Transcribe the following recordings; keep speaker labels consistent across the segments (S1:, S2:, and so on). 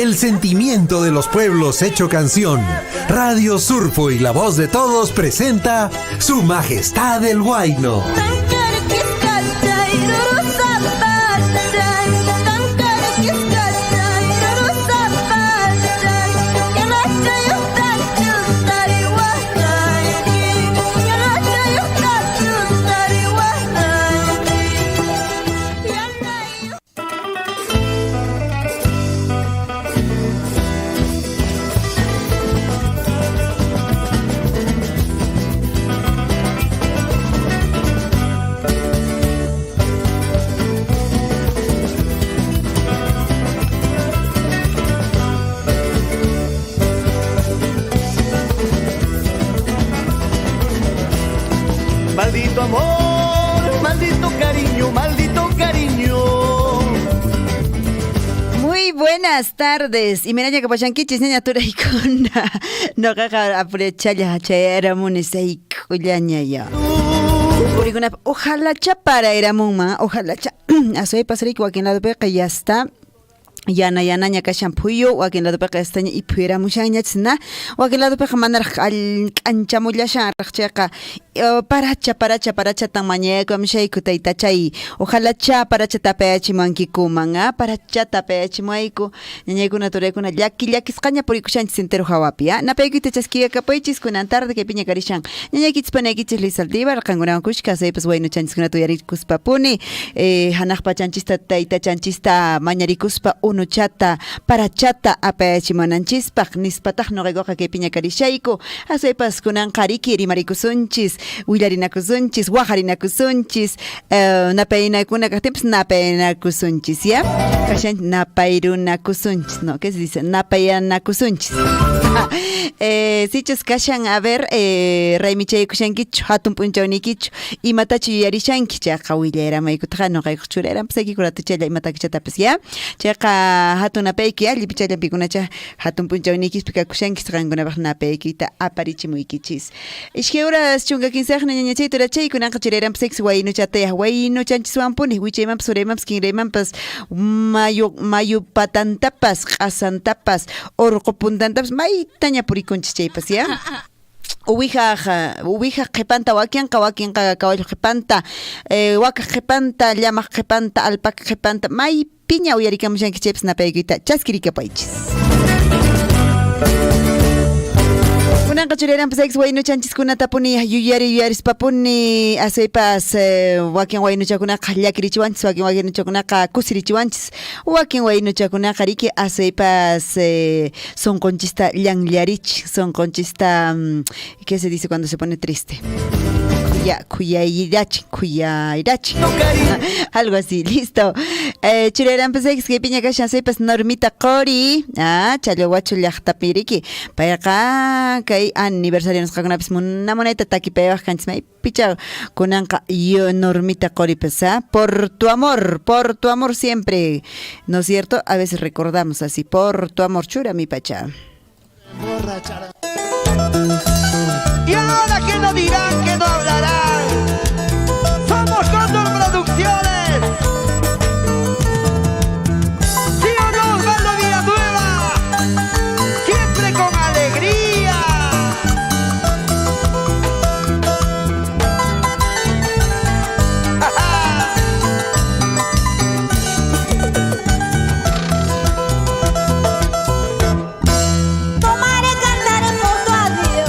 S1: El sentimiento de los pueblos hecho canción. Radio Surfo y la voz de todos presenta Su Majestad el Huayno.
S2: Maldito amor, maldito cariño, maldito cariño.
S3: Muy buenas tardes. Y mira ya que pachanquichis niña turaikuna. No caga apurechalla chayera munisei kullaña ya. Ojalá chapara era muma, ojalá cha. Asoy pasari que aquí en la beca ya está. Yana ñaka shampuyo wakin lado peqa estaña y puera mushañachna wakin lado peqa manar al anchamulashan rachqa paracha tamañeco amshay kutaita chay ojalá cha paracha tapeachi mankikuman paracha tapeachi maiku ñañaykuna turaykuna llakisqaña purikushanchis entero hawapia napaykuita chaskiya kapaychis kunan tarde que piña karishan ñañaykichis panaykichis Luis Saldívar qankunawan kushka saypas waynu chanchiskuna tuyarikuspa-puni hanaqpa chanchista tayta chanchista mañarikuspa unuchata parachata apayachimananchispak nispataq nuqaykuqa kay piña karishayku asaypas kunan qariki rimarikusunchis willarinakusunchis wajarinakusunchis napaynaykuna kaqtipis napaynakusunchis ya kashan napayrunakusunchis no ¿qué se dice? Napayanakusunchis sichus kashan a ver raymichaykushankichu hatun punchawnikichu imatachu yuyarishanki chayqa willayramaykuqa nuqaykuq churayran saykikuratuchalla imatakichatapas ya chayqa hatun apayki allipichallampikunacha hatun punchawnikipi kakushankis qankunapaq napaykita aparichimuykichis ishkay horas chunka kinsaqna ñañachay turachaykunaqa churayranpas sexy waynuchatayaq waynuchanchiswanpuni wichaymanpas uraymanpas kinraymanpas mayu patantapas q'asantapas urqu puntantapas maytaña purikunchis chaypas ya uwiha qhipanta wakinqa caballo qhipanta waka qhipanta llamaq qhipanta alpaca qhipanta may piña uyarikamushanki chaypas napaykuyta chaskirikapaychis kunanqa churayranpas ex waynuchanchiskunata puni yuyarispapuni asaypas wakin waynuchakunaqa llakirichiwanchis wakin waynuchakunaqa kusirichiwanchis wakin waynuchakunaqa riki asaypas sonqonchista llanllarichi sonqonchista ¿qué se dice cuando se pone triste? Kuyairachi algo así, listo. Churayranpas ex que piña kashan saypas Normita Qori challwachu llaqtapiriki payqa kay aniversario nisqakunapis munamunayta takipayawaq kanchis maypicha kunanqa yo Normita Qori pesa por tu amor siempre, ¿no es cierto? A veces recordamos así, por tu amor chura mi pacha.
S2: Y ahora que no dirán, que no hablarán. Somos Cóndor Producciones. ¿Sí o no, Osvaldo Villanueva? Siempre con alegría.
S4: Tomaré cantar por tu adiós.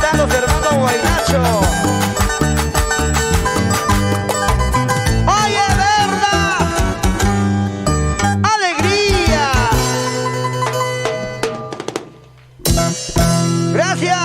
S2: están los hermanos Guaynacho? Oye, verdad, alegría. Gracias.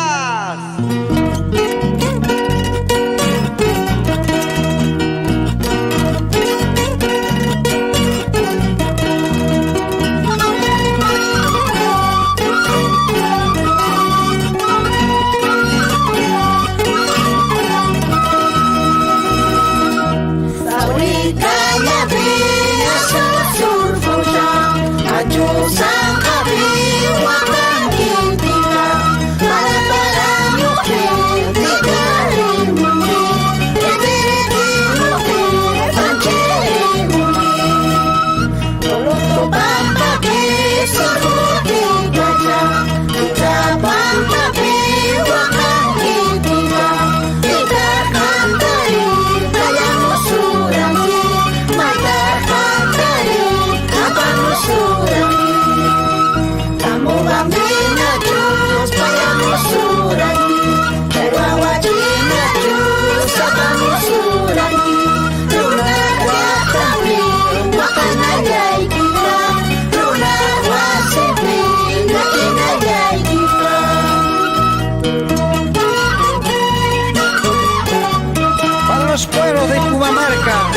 S4: Los pueblos de Pumamarca,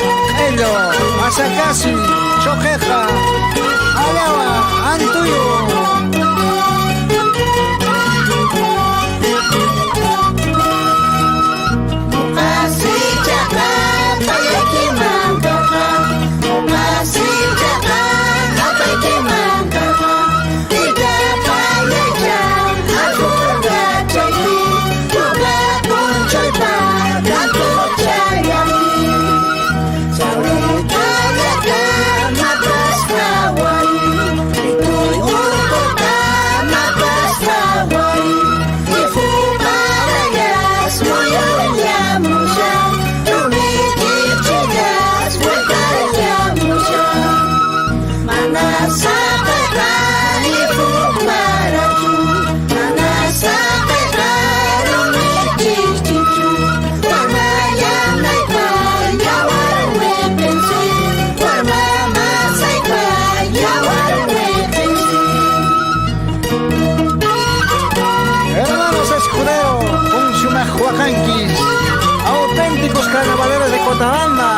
S4: Elo, Asacasi, Choqueja, Alawa, Antuyo. Auténticos carnavaleros de Cochabamba.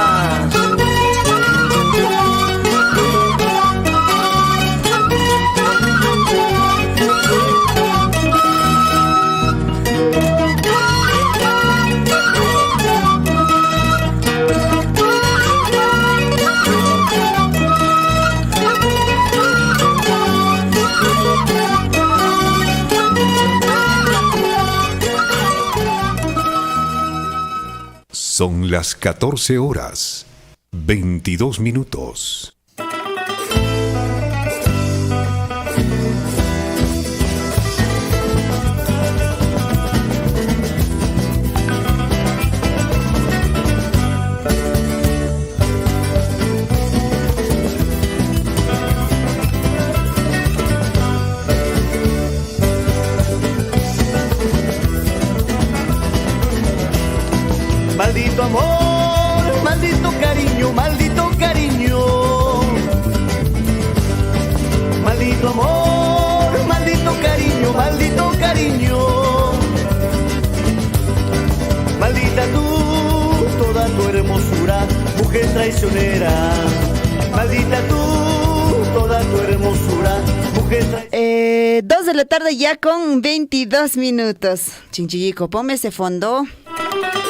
S1: Son las 14 horas, 22 minutos.
S2: Maldito amor, maldito cariño, maldito cariño. Maldito amor, maldito cariño, maldito cariño. Maldita tú, toda tu hermosura, mujer traicionera. Maldita tú, toda tu hermosura, mujer traicionera.
S3: 2 de la tarde ya con 22 minutos. Chinchillico, ponme ese fondo.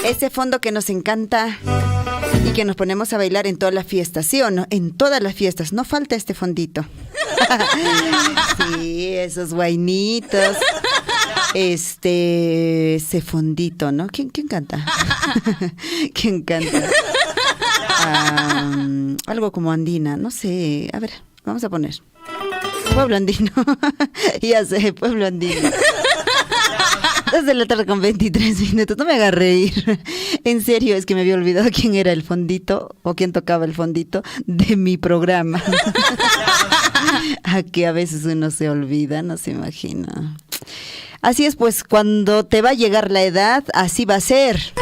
S3: Ese fondo que nos encanta y que nos ponemos a bailar en todas las fiestas, ¿sí o no? En todas las fiestas, no falta este fondito. Sí, esos guainitos. Ese fondito, ¿no? ¿Quién canta? ¿Quién canta? Algo como andina, no sé. A ver, vamos a poner. Pueblo andino. Ya sé, pueblo andino. 2 de la tarde con 23 minutos. No me hagas reír. En serio, es que me había olvidado quién era el fondito o quién tocaba el fondito de mi programa. A que a veces uno se olvida, no se imagina. Así es, pues, cuando te va a llegar la edad, así va a ser.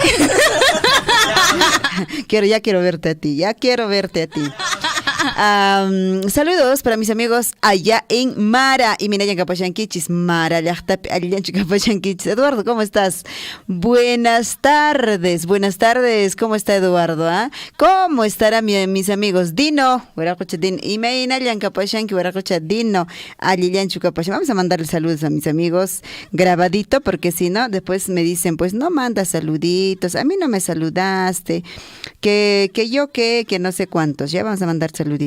S3: Ya quiero verte a ti, ya quiero verte a ti. Saludos para mis amigos allá en Mara y Minaya Capachanquichis, Mara, Capachanquichis. Eduardo, ¿cómo estás? Buenas tardes, ¿cómo está Eduardo? ¿Cómo estarán mis amigos? Dino, y Meinayan Capachanqui, Dino, Alilianchu Capachan. Vamos a mandarle saludos a mis amigos grabadito, porque si no, después me dicen, pues no mandas saluditos, a mí no me saludaste, que no sé cuántos. Ya vamos a mandar saluditos.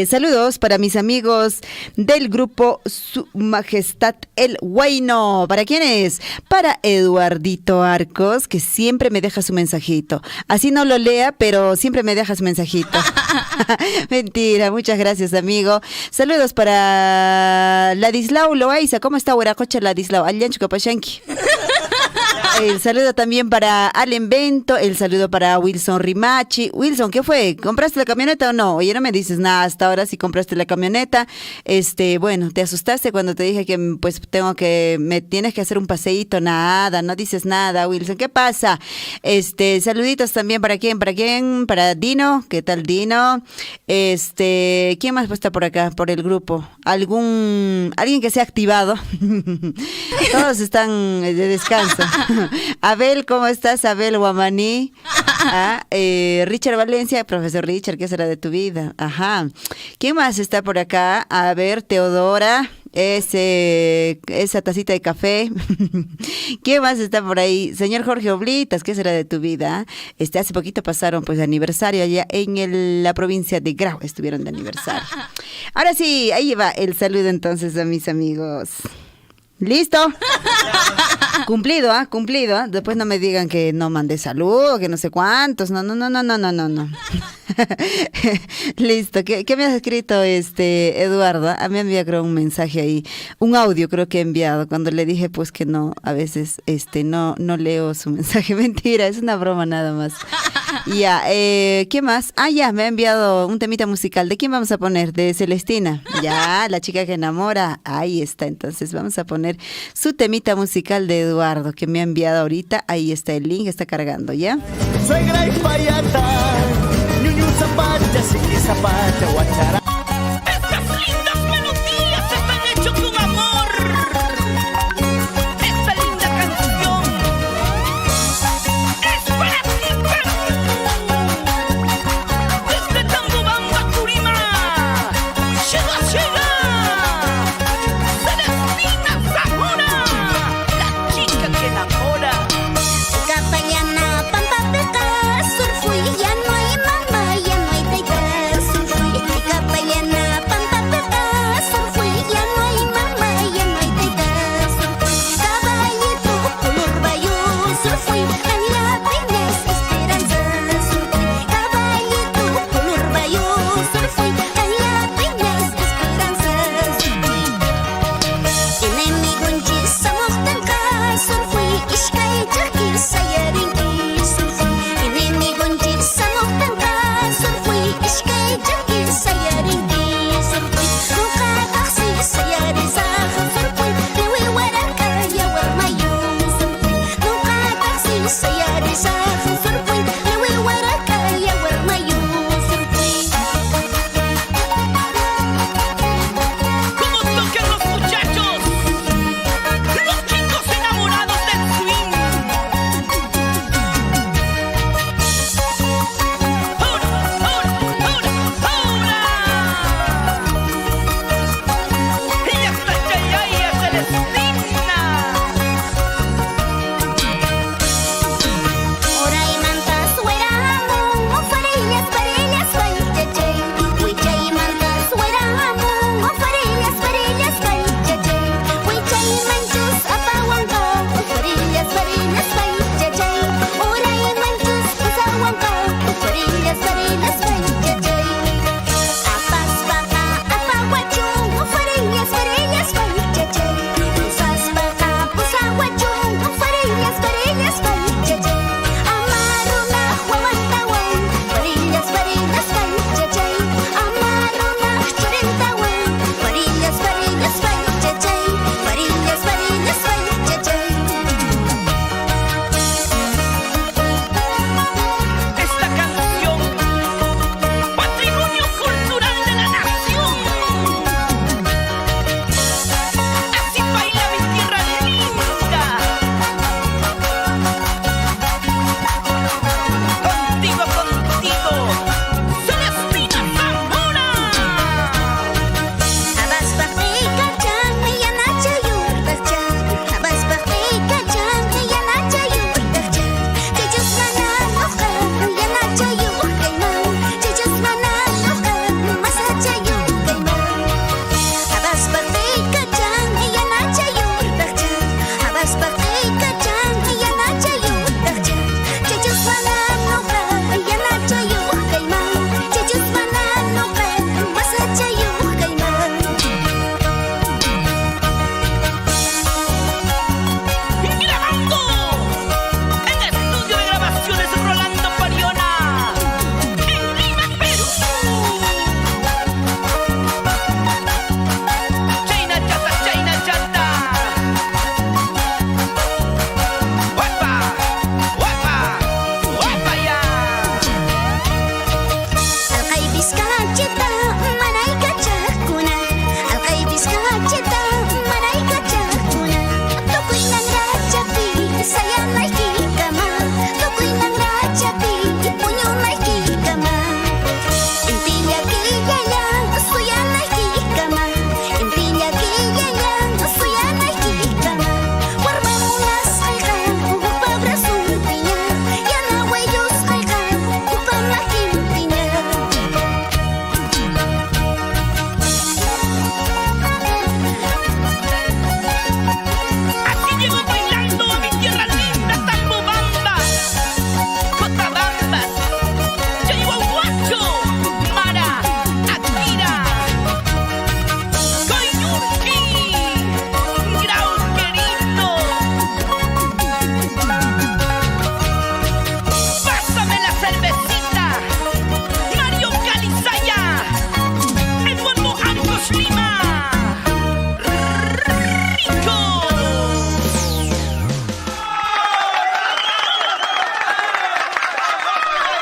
S3: Saludos para mis amigos del grupo Su Majestad el Huayno. ¿Para quién es? Para Eduardito Arcos, que siempre me deja su mensajito. Así no lo lea, pero siempre me deja su mensajito. Mentira, muchas gracias, amigo. Saludos para Ladislao Loaiza. ¿Cómo está, Huaracocha Ladislao? Aliancho Capachanqui. El saludo también para Allen Bento, el saludo para Wilson Rimachi. Wilson, ¿qué fue? ¿Compraste la camioneta o no? Oye, no me dices nada hasta ahora si compraste la camioneta. Bueno, ¿te asustaste cuando te dije que pues me tienes que hacer un paseíto? Nada, no dices nada, Wilson. ¿Qué pasa? Saluditos también para quién, para Dino. ¿Qué tal, Dino? ¿Quién más está por acá, por el grupo? ¿Alguien que se ha activado? Todos están de descanso. Abel, ¿cómo estás? Abel Guamaní. Richard Valencia, profesor Richard, ¿qué será de tu vida? Ajá. ¿Quién más está por acá? A ver, Teodora, esa tacita de café. ¿Quién más está por ahí? Señor Jorge Oblitas, ¿qué será de tu vida? Hace poquito pasaron pues aniversario allá en la provincia de Grau, estuvieron de aniversario. Ahora sí, ahí va el saludo entonces a mis amigos. ¿Listo? Cumplido. Después no me digan que no mandé saludo, que no sé cuántos. No. Listo. ¿Qué me has escrito, Eduardo? A mí me envió, creo, un mensaje ahí, un audio creo que he enviado, cuando le dije pues que no, a veces no leo su mensaje. Mentira, es una broma nada más. Ya, ¿qué más? Ya, me ha enviado un temita musical. ¿De quién vamos a poner? De Celestina. Ya, la chica que enamora. Ahí está, entonces vamos a poner su temita musical de Eduardo, que me ha enviado ahorita. Ahí está el link, está cargando, ¿ya?
S5: Suegra y payata, ñuñu zapata, siqui zapata, guachara. Estas lindas melodías están hechas con amor. Esta linda canción es para ti, desde Tangobamba, Turimá. Llega, Celestina Zamora, la chica que enamora.
S6: Capayana, pampa peca, surfui, ya no hay mamá, ya no hay taiga, surfui, capayana.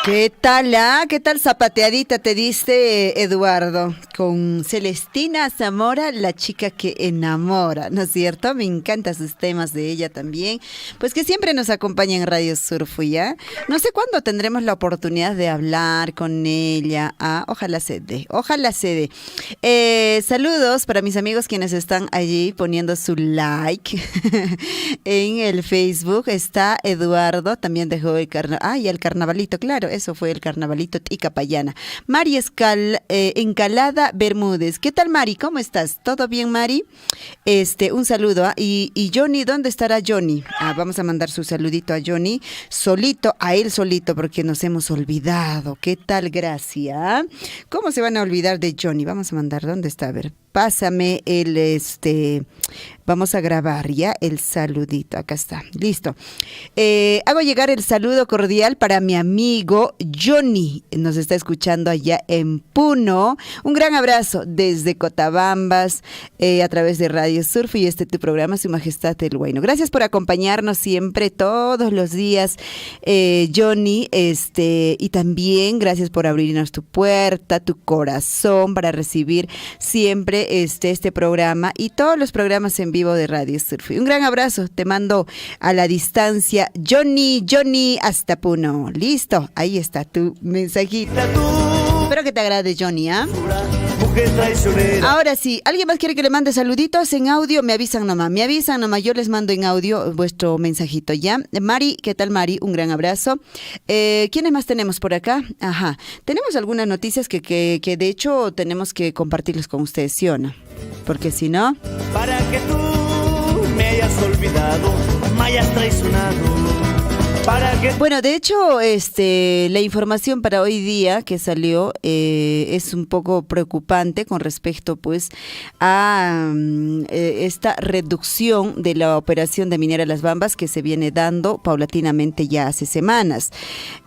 S3: ¿Qué tal, ¿Qué tal zapateadita te diste, Eduardo? Con Celestina Zamora, la chica que enamora, ¿no es cierto? Me encantan sus temas de ella también. Pues que siempre nos acompaña en Radio Surfo, ¿ya? No sé cuándo tendremos la oportunidad de hablar con ella. Ojalá se dé, ojalá se dé. Saludos para mis amigos quienes están allí poniendo su like en el Facebook. Está Eduardo, también dejó el y el carnavalito, claro. Eso fue el carnavalito Ticapayana. Mari Encalada Bermúdez. ¿Qué tal, Mari? ¿Cómo estás? ¿Todo bien, Mari? Un saludo. Y Johnny, ¿dónde estará Johnny? Vamos a mandar su saludito a Johnny. Solito, a él solito, porque nos hemos olvidado. ¿Qué tal, Gracia? ¿Cómo se van a olvidar de Johnny? Vamos a mandar, ¿dónde está? A ver, pásame el, vamos a grabar ya el saludito. Acá está, listo. Hago llegar el saludo cordial para mi amigo Johnny. Nos está escuchando allá en Puno. Un gran abrazo desde Cotabambas, a través de Radio Surf y tu programa, Su Majestad el Huayno. Gracias por acompañarnos siempre, todos los días, Johnny, y también gracias por abrirnos tu puerta, tu corazón para recibir siempre este programa y todos los programas en vivo de Radio Surf. Un gran abrazo, te mando a la distancia, Johnny, hasta Puno. Listo, ahí está tu mensajito. Espero que te agrade, Johnny, Ahora sí, ¿alguien más quiere que le mande saluditos en audio? Me avisan nomás, yo les mando en audio vuestro mensajito, ¿ya? Mari, ¿qué tal, Mari? Un gran abrazo. ¿Quiénes más tenemos por acá? Ajá, tenemos algunas noticias que de hecho tenemos que compartirles con ustedes, ¿sí o no? Porque si no...
S5: Para que tú me hayas olvidado, me hayas traicionado. Bueno,
S3: de hecho, la información para hoy día que salió es un poco preocupante con respecto, pues, a esta reducción de la operación de Minera Las Bambas que se viene dando paulatinamente ya hace semanas.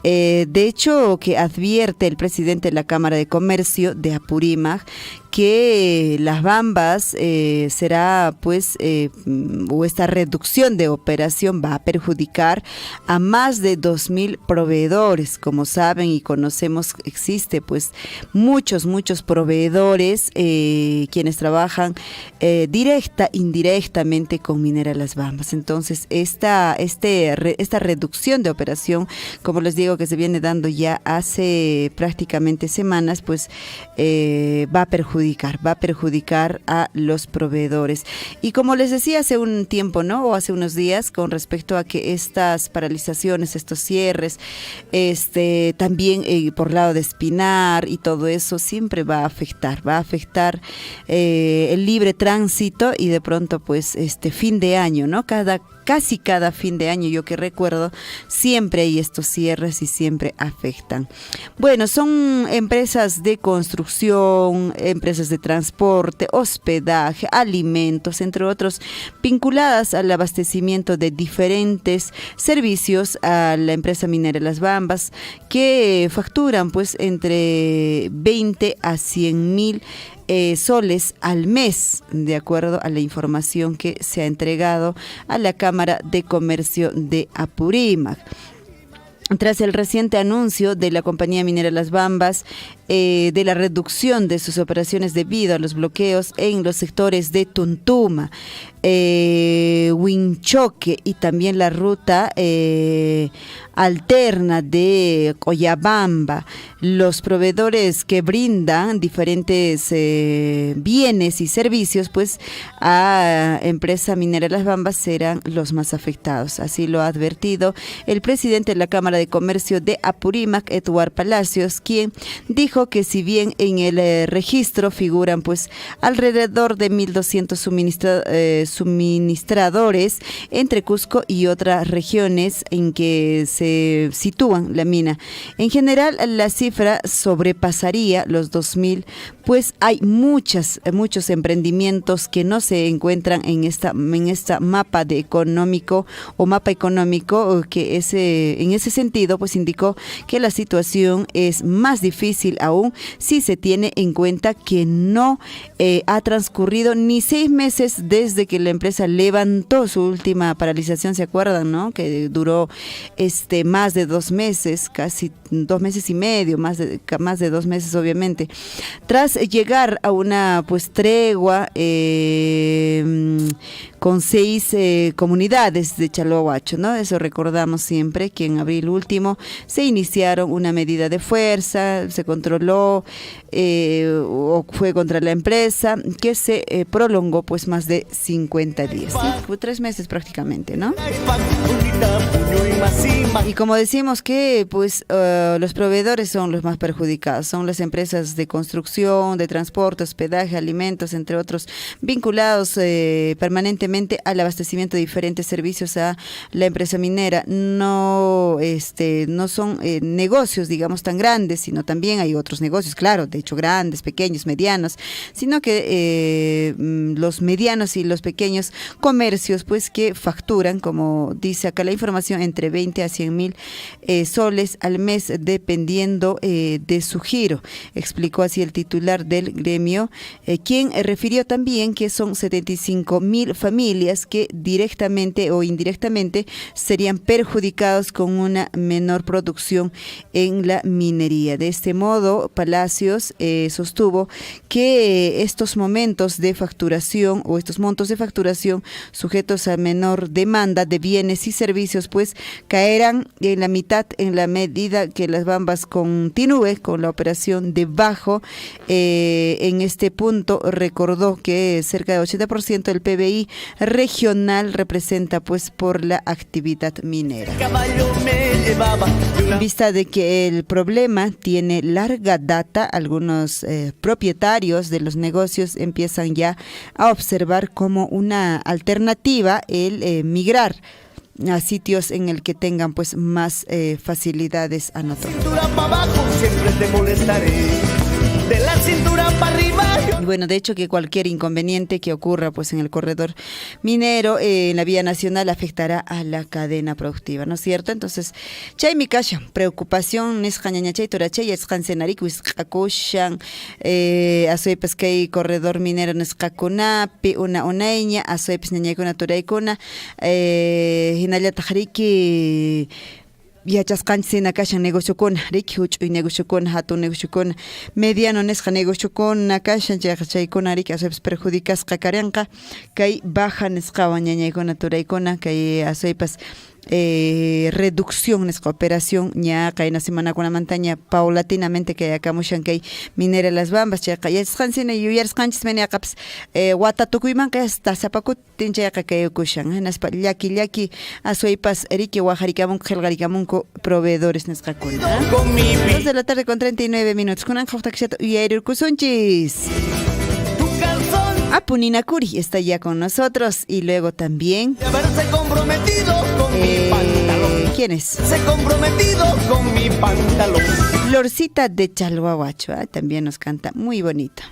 S3: De hecho, que advierte el presidente de la Cámara de Comercio de Apurímac que Las Bambas será, pues, o esta reducción de operación va a perjudicar a más de 2,000 proveedores. Como saben y conocemos, existe, pues, muchos proveedores quienes trabajan indirectamente con Minera Las Bambas. Entonces, esta reducción de operación, como les digo, que se viene dando ya hace prácticamente semanas, pues, va a perjudicar a los proveedores. Y como les decía hace un tiempo, ¿no? O hace unos días, con respecto a que estas paralizaciones, estos cierres, también por lado de Espinar y todo eso, siempre va a afectar el libre tránsito y de pronto, pues, fin de año, ¿no? Casi cada fin de año, yo que recuerdo, siempre hay estos cierres y siempre afectan. Bueno, son empresas de construcción, empresas de transporte, hospedaje, alimentos, entre otros, vinculadas al abastecimiento de diferentes servicios a la empresa minera Las Bambas, que facturan, pues, entre 20 a 100,000 soles al mes, de acuerdo a la información que se ha entregado a la Cámara de Comercio de Apurímac. Tras el reciente anuncio de la compañía minera Las Bambas de la reducción de sus operaciones debido a los bloqueos en los sectores de Tuntuma, Huinchoque y también la ruta alterna de Coyabamba, los proveedores que brindan diferentes bienes y servicios, pues, a empresa minera Las Bambas serán los más afectados. Así lo ha advertido el presidente de la Cámara de Comercio de Apurímac, Eduardo Palacios, quien dijo que si bien en el registro figuran, pues, alrededor de 1,200 suministradores entre Cusco y otras regiones en que se sitúan la mina, en general la cifra sobrepasaría los 2,000, pues hay muchos emprendimientos que no se encuentran en esta mapa económico que en ese sentido, pues, indicó que la situación es más difícil aún si se tiene en cuenta que no ha transcurrido ni 6 meses desde que la empresa levantó momento, su última paralización, ¿se acuerdan, no? Que duró más de 2 meses, casi 2 meses y medio, más de 2 meses obviamente. Tras llegar a una pues tregua con 6 comunidades de Chalohuacho, ¿no? Eso recordamos siempre, que en abril último se iniciaron una medida de fuerza, se controló o fue contra la empresa, que se prolongó pues más de 50 días, ¿sí? Fue 3 meses prácticamente, ¿no? Y como decimos que pues los proveedores son los más perjudicados, son las empresas de construcción, de transporte, hospedaje, alimentos, entre otros, vinculados permanentemente al abastecimiento de diferentes servicios a la empresa minera. No son negocios, digamos, tan grandes, sino también hay otros negocios, claro, de hecho grandes, pequeños, medianos, sino que los medianos y los pequeños comercios, pues que facturan, como dice acá la información, entre 20 a 100.000 soles al mes, dependiendo de su giro. Explicó así el titular del gremio, quien refirió también que son 75.000 familias que directamente o indirectamente serían perjudicados con una menor producción en la minería. De este modo, Palacios sostuvo que estos momentos de facturación o estos montos de facturación sujetos a menor demanda de bienes y servicios pues caerán en la mitad en la medida que las Bambas continúe con la operación debajo. En este punto recordó que cerca del 80% del PBI regional representa pues por la actividad minera. En vista de que el problema tiene larga data, algunos propietarios de los negocios empiezan ya a observar como una alternativa el migrar a sitios en el que tengan pues más facilidades a nosotros.
S5: Cintura para abajo, siempre te molestaré. De la cintura para arriba.
S3: Y bueno, de hecho que cualquier inconveniente que ocurra pues en el corredor minero, en la vía nacional, afectará a la cadena productiva, ¿no es cierto? Entonces, chay mi kasha, preocupación nisqañañachay torachay esqancenariku isqakushan, asoypas kay corredor minero nisqakunapi una unayña, asoypas ñañaykuna turaykuna, hinallataq riki yachasqanchis kashan negociokuna, riki huch'uy negociokuna, hatun negociokuna, mediano nisqa negociokuna kashan, chaykuna riki asoypas perjudicasqa karanqa, kay baja nisqawan ñañaykuna turaykuna, kay asoypas reducción nisqa operación ña kayna semanakuna mantaña paulatinamente kay akamushan kay minera Las Bambas, chayqa yachasqanchina yuyarisqanchis maniaqapas wata tukuymanqa hasta sapakutin chayqa kayukushan, hinaspa llaki asoypas riki wajarikamunku qillqarikamunku proveedores nisqakuna. 2 de la tarde con 39 minutos. Kunan qhawtakshata uyayrirkusunchis. Apuninakuri está ya con nosotros y luego también
S5: De haberse comprometido con mi pantalón.
S3: ¿quién es?
S5: Se comprometido con mi pantalón.
S3: Florcita de Chalhuahuacho, también nos canta muy bonita.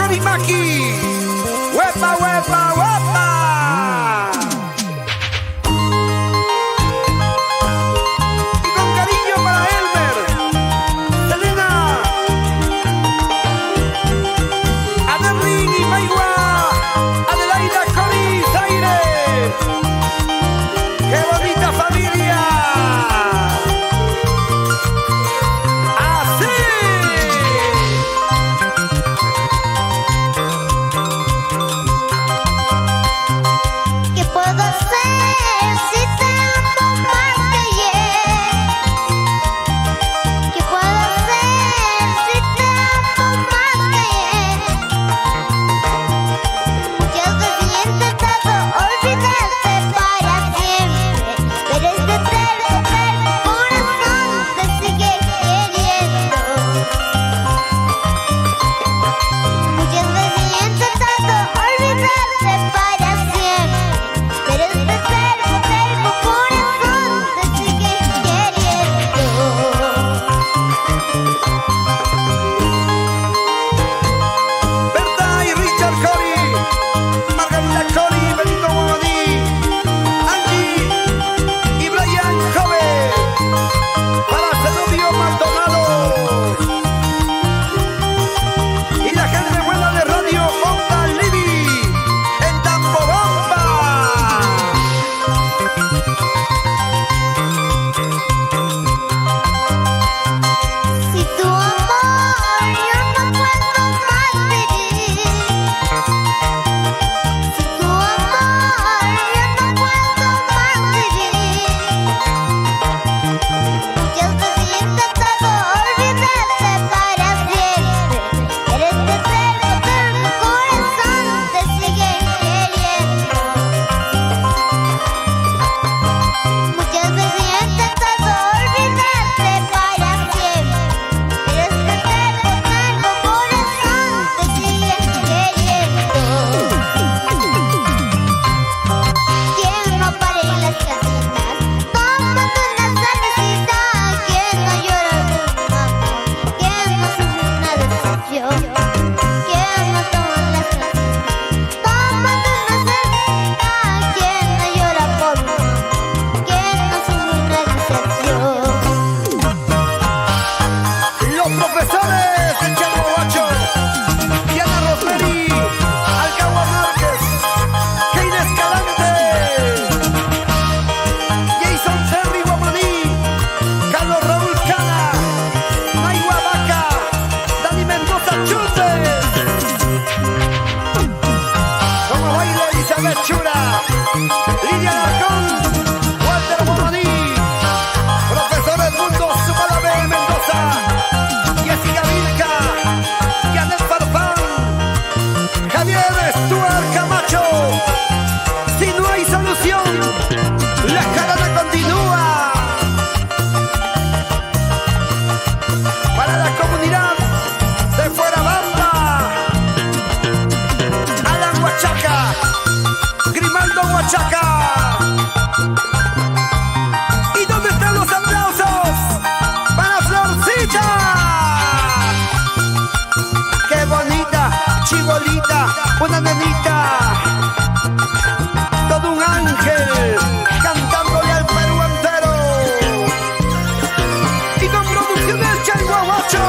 S2: Corimaki. ¡Huepa, huepa, huepa! Y con cariño para Elmer, Selena, Adelín y Maigua, Adelaida, Cori, Zaire. ¡Qué bonita familia! ¡Así!
S6: ¿Qué puedo hacer si te amo más que ayer? ¿Qué puedo hacer si te amo más que ayer? Muchas veces he intentado olvidarte para siempre, pero este terco corazón te sigue queriendo. Muchas veces he intentado olvidarte para siempre, pero este terco corazón te sigue queriendo.
S2: Berta y Richard Cori, Margarita Cori, Benito Guamaní, Angie y Brian Jove, para Zenobio Maldonado y la gente buena de Radio Onda Libby en Tambobamba.
S6: Si tu amor yo no puedo más vivir, si tu amor yo no puedo más vivir, muchas veces he intentado olvidarte para siempre, pero este terco corazón te sigue queriendo. Muchas veces he intentado olvidarte para siempre, pero este terco corazón te sigue queriendo. ¿Quién no para en las casitas tomando una cervecita? ¿Quién no llora por un amor? ¿Quién no sufre una decepción? ¿Quién no toma las casitas tomando una cervecita? ¿Quién no llora por un amor? ¿Quién no sufre una decepción?
S2: Los profesores de Chango Guacho, Diana Rosemary, Alcagua Márquez, Keina Escalante, Jason Terry Guamaní, Carlos Raúl Cana, Maigua Vaca, Dani Mendoza Chutes, como baile Elizabeth Chura, Lidia Larcón, Walter Guamaní, profesor Edmundo Zumalabé Mendoza, Jessica Vilca, Janet Farfán, Javier Stuart Camacho. Si no hay solución, la carrera continúa. Para la comunidad de Fuera Bamba, Alan Huachaca, Grimaldo Huachaca. ¿Y dónde están los aplausos para Florcita? ¡Qué bonita, chibolita, una nenita! Todo un ángel cantándole al Perú entero. Y con producciones Chango Guacho.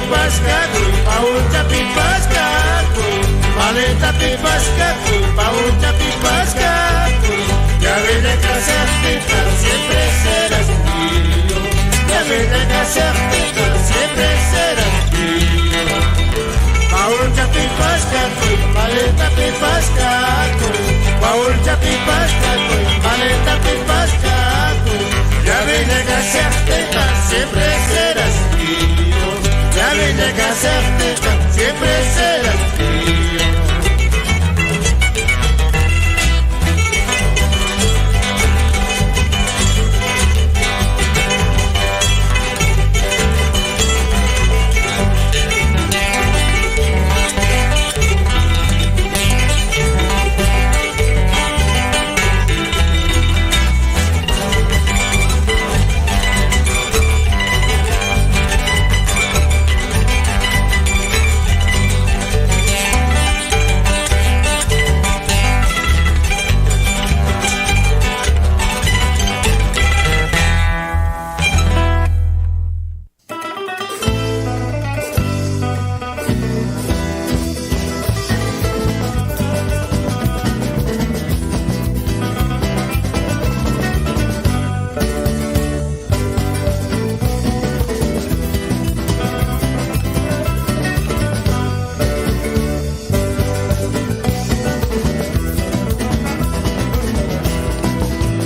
S5: pipascaku, paucha pipascaku, maleta pipascaku, paucha pipascaku. Ya ven a casarte, siempre serás mío. Ya ven a casarte, siempre serás mío. Paucha pipascaku, maleta pipascaku, paucha pipascaku, maleta pipascaku. Ya ven a casarte, siempre serás mío. Ya ven a casarte, siempre serás mío.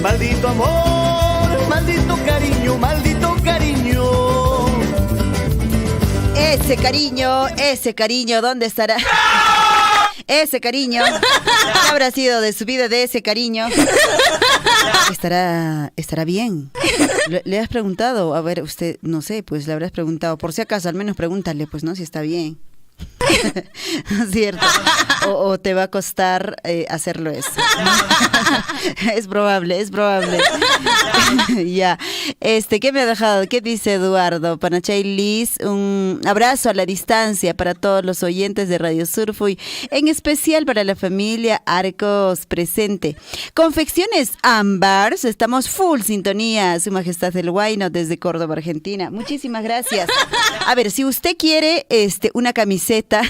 S5: Maldito amor, maldito cariño.
S3: Ese cariño, ¿dónde estará? Ese cariño, ¿qué habrá sido de su vida de ese cariño? ¿Estará bien? ¿Le has preguntado? A ver, usted, no sé, pues le habrás preguntado. Por si acaso, al menos pregúntale, pues, ¿no? Si está bien. ¿No es cierto? O te va a costar hacerlo eso. Es probable. Ya. ¿Qué me ha dejado? ¿Qué dice Eduardo? Panachay Liz, un abrazo a la distancia para todos los oyentes de Radio Surfuy, en especial para la familia Arcos presente. Confecciones Ambars, estamos full sintonía, Su Majestad el Huayno desde Córdoba, Argentina. Muchísimas gracias. A ver, si usted quiere una camiseta,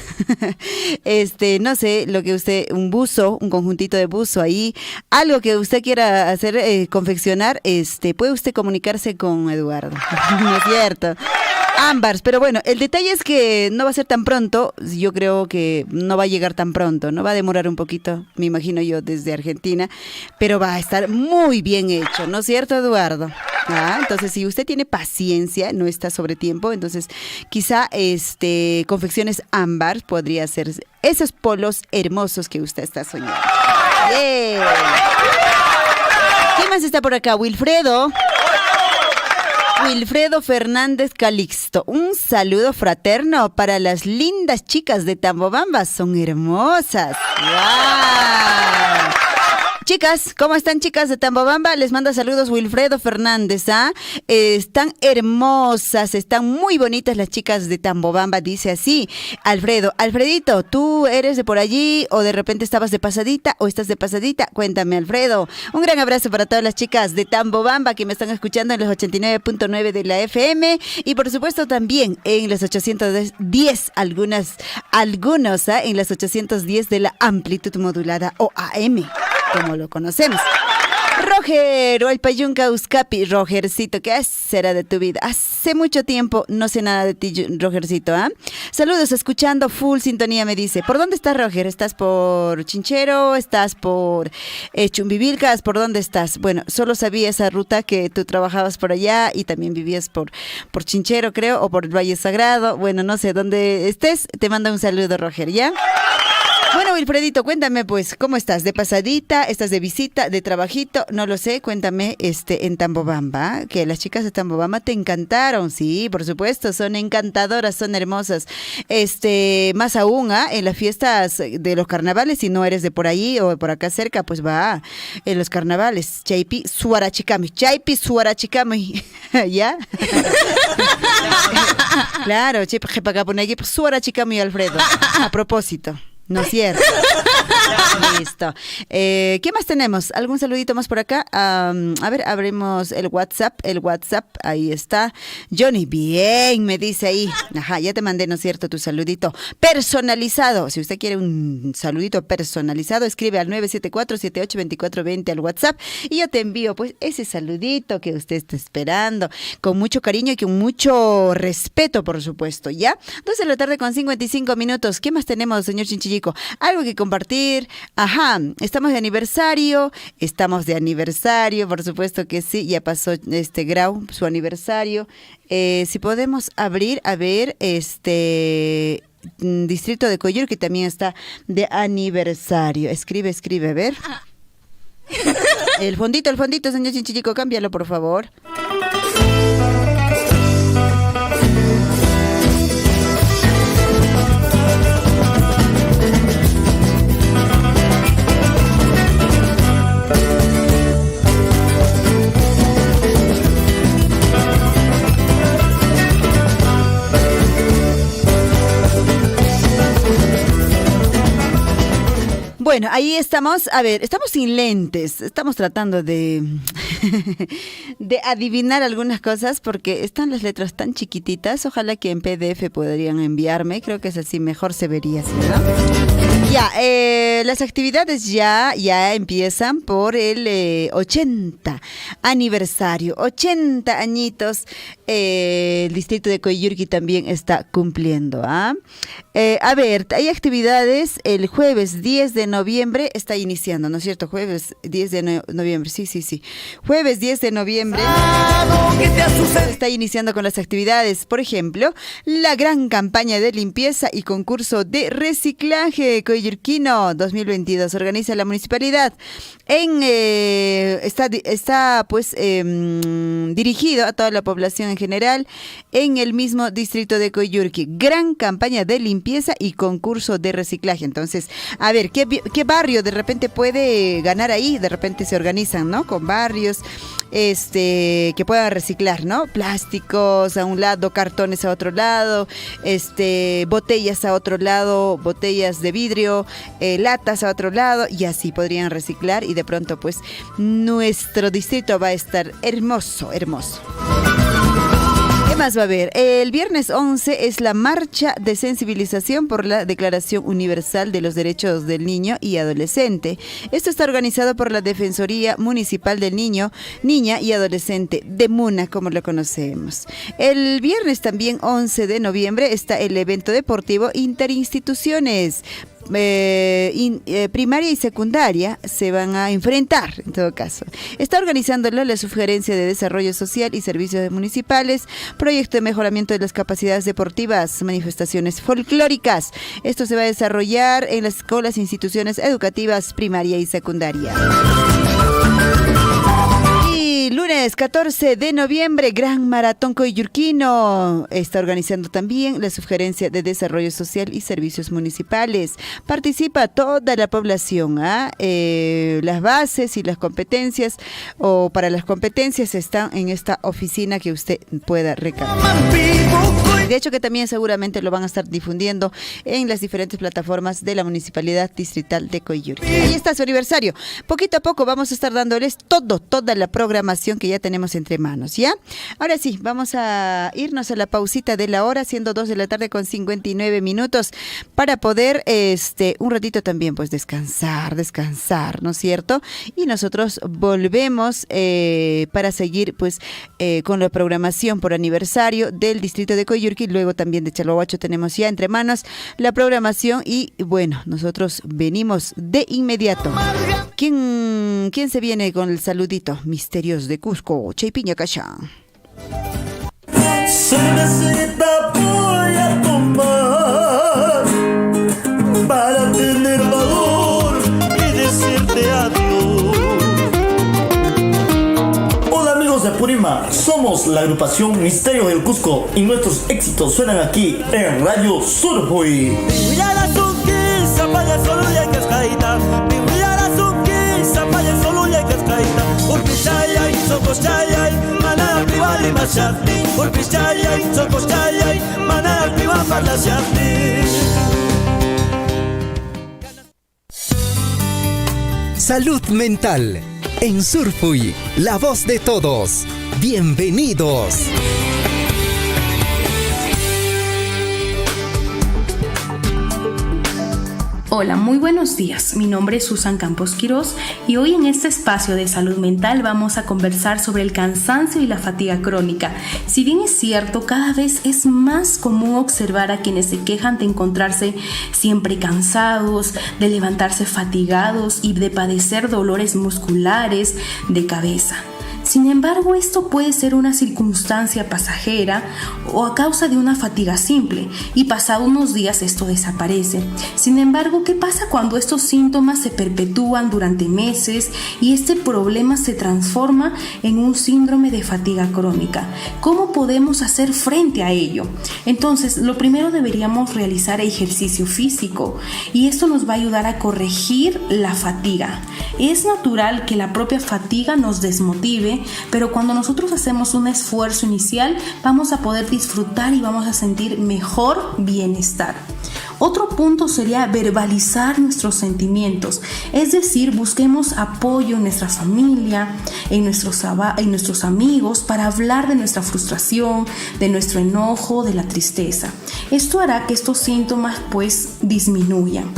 S3: no sé, lo que usted, un buzo, un conjuntito de buzo ahí, algo que usted quiera hacer, confeccionar, puede usted comunicarse con Eduardo. ¿No es cierto? Ambars, pero bueno, el detalle es que no va a ser tan pronto, yo creo que no va a llegar tan pronto, no va a demorar un poquito, me imagino yo, desde Argentina, pero va a estar muy bien hecho, ¿no es cierto, Eduardo? Entonces, si usted tiene paciencia, no está sobre tiempo, entonces quizá Confecciones Ambars podría ser esos polos hermosos que usted está soñando. ¡Bien! ¿Quién más está por acá? Wilfredo Fernández Calixto, un saludo fraterno para las lindas chicas de Tambobamba, son hermosas. ¡Wow! Chicas, ¿cómo están, chicas de Tambobamba? Les manda saludos Wilfredo Fernández, están hermosas, están muy bonitas las chicas de Tambobamba, dice así. Alfredito, ¿tú eres de por allí o de repente estabas de pasadita o estás de pasadita? Cuéntame, Alfredo. Un gran abrazo para todas las chicas de Tambobamba que me están escuchando en los 89.9 de la FM y por supuesto también en los 810, algunos en las 810 de la amplitud modulada o AM, como lo conocemos. Roger, Payunca Uzcapi, Rogercito, ¿qué será de tu vida? Hace mucho tiempo no sé nada de ti, Rogercito, Saludos, escuchando full sintonía, me dice. ¿Por dónde estás, Roger? ¿Estás por Chinchero? ¿Estás por Chumbivilcas? ¿Por dónde estás? Bueno, solo sabía esa ruta que tú trabajabas por allá y también vivías por Chinchero, creo, o por el Valle Sagrado. Bueno, no sé, dónde estés, te mando un saludo, Roger, ¿ya? Bueno, Wilfredito, cuéntame pues, ¿cómo estás? ¿De pasadita? ¿Estás de visita? ¿De trabajito? No lo sé, cuéntame, en Tambobamba, que las chicas de Tambobamba te encantaron, sí, por supuesto, son encantadoras, son hermosas. Más aún, en las fiestas de los carnavales, si no eres de por ahí o por acá cerca, pues va, en los carnavales, Chaypi Suarachicami, ¿ya? Claro, Chaypi Suarachicami, Alfredo, a propósito. No es cierto. Listo. ¿Qué más tenemos? ¿Algún saludito más por acá? A ver, abrimos el WhatsApp. Ahí está. Johnny, bien, me dice ahí. Ajá, ya te mandé, ¿no es cierto? Tu saludito personalizado. Si usted quiere un saludito personalizado, escribe al 974-782420 al WhatsApp y yo te envío pues ese saludito que usted está esperando con mucho cariño y con mucho respeto, por supuesto, ¿ya? 12 de la tarde con 55 minutos. ¿Qué más tenemos, señor Chinchillico? Algo que compartir. Ajá, estamos de aniversario, por supuesto que sí, ya pasó Grau, su aniversario. Si podemos abrir, a ver, distrito de Coyur, que también está de aniversario. Escribe, a ver. El fondito, señor Chinchillico, cámbialo, por favor. Bueno, ahí estamos. A ver, estamos sin lentes. Estamos tratando de adivinar algunas cosas porque están las letras tan chiquititas. Ojalá que en PDF podrían enviarme. Creo que es así, mejor se vería así, ¿no? Ya, las actividades ya empiezan por el 80 aniversario. 80 añitos. El distrito de Coyurqui también está cumpliendo. A ver, hay actividades el jueves 10 de noviembre, está iniciando, ¿no es cierto? Jueves 10 de noviembre, sí. Jueves 10 de noviembre está iniciando con las actividades. Por ejemplo, la gran campaña de limpieza y concurso de reciclaje coyurquino 2022 organiza la municipalidad. Está pues dirigido a toda la población en general en el mismo distrito de Coyurqui. Gran campaña de limpieza y concurso de reciclaje. Entonces, a ver, ¿qué barrio de repente puede ganar ahí? De repente se organizan, ¿no? Con barrios que puedan reciclar, ¿no? Plásticos a un lado, cartones a otro lado, botellas a otro lado, botellas de vidrio, latas a otro lado, y así podrían reciclar y de pronto pues nuestro distrito va a estar hermoso. ¿Qué más va a haber? El viernes 11 es la marcha de sensibilización por la Declaración Universal de los Derechos del Niño y Adolescente. Esto está organizado por la Defensoría Municipal del Niño, Niña y Adolescente, DEMUNA, como lo conocemos. El viernes también 11 de noviembre está el evento deportivo Interinstituciones. Primaria y secundaria se van a enfrentar, en todo caso. Está organizándolo la Sugerencia de Desarrollo Social y Servicios Municipales, proyecto de mejoramiento de las capacidades deportivas, manifestaciones folclóricas. Esto se va a desarrollar con las instituciones educativas primaria y secundaria. Lunes 14 de noviembre, Gran Maratón Coyurquino. Está organizando también la Sugerencia de Desarrollo Social y Servicios Municipales. Participa toda la población. Las bases y las competencias, o para las competencias, están en esta oficina que usted pueda recabar. De hecho, que también seguramente lo van a estar difundiendo en las diferentes plataformas de la Municipalidad Distrital de Coyurqui. Ahí está su aniversario. Poquito a poco vamos a estar dándoles toda la programación que ya tenemos entre manos, ¿ya? Ahora sí, vamos a irnos a la pausita de la hora, siendo 2 de la tarde con 59 minutos, para poder un ratito también pues descansar, ¿no es cierto? Y nosotros volvemos para seguir pues con la programación por aniversario del distrito de Coyurqui, luego también de Chalhuahuacho tenemos ya entre manos la programación y bueno, nosotros venimos de inmediato. ¿Quién se viene con el saludito? Misterios de Cusco, Chaypiña Cachá.
S5: Cervecita voy a tomar para tener valor y decirte adiós. Hola amigos de Purima, somos la agrupación Misterio del Cusco y nuestros éxitos suenan aquí en Radio Surfui.
S1: Salud mental. En Surfuy, la voz de todos. Bienvenidos.
S7: Hola, muy buenos días. Mi nombre es Susan Campos Quirós y hoy en este espacio de salud mental vamos a conversar sobre el cansancio y la fatiga crónica. Si bien es cierto, cada vez es más común observar a quienes se quejan de encontrarse siempre cansados, de levantarse fatigados y de padecer dolores musculares de cabeza. Sin embargo, esto puede ser una circunstancia pasajera o a causa de una fatiga simple y pasado unos días esto desaparece. Sin embargo, ¿qué pasa cuando estos síntomas se perpetúan durante meses y este problema se transforma en un síndrome de fatiga crónica? ¿Cómo podemos hacer frente a ello? Entonces, lo primero deberíamos realizar ejercicio físico y esto nos va a ayudar a corregir la fatiga. Es natural que la propia fatiga nos desmotive, pero cuando nosotros hacemos un esfuerzo inicial vamos a poder disfrutar y vamos a sentir mejor bienestar. Otro punto sería verbalizar nuestros sentimientos, es decir, busquemos apoyo en nuestra familia, en nuestros amigos para hablar de nuestra frustración, de nuestro enojo, de la tristeza. Esto hará que estos síntomas disminuyan.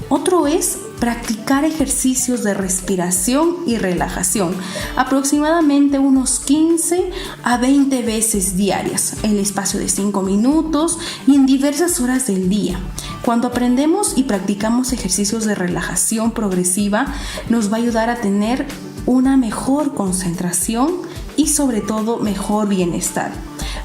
S7: Otro es practicar ejercicios de respiración y relajación, aproximadamente unos 15 a 20 veces diarias, en el espacio de 5 minutos y en diversas horas del día. Cuando aprendemos y practicamos ejercicios de relajación progresiva, nos va a ayudar a tener una mejor concentración y sobre todo mejor bienestar.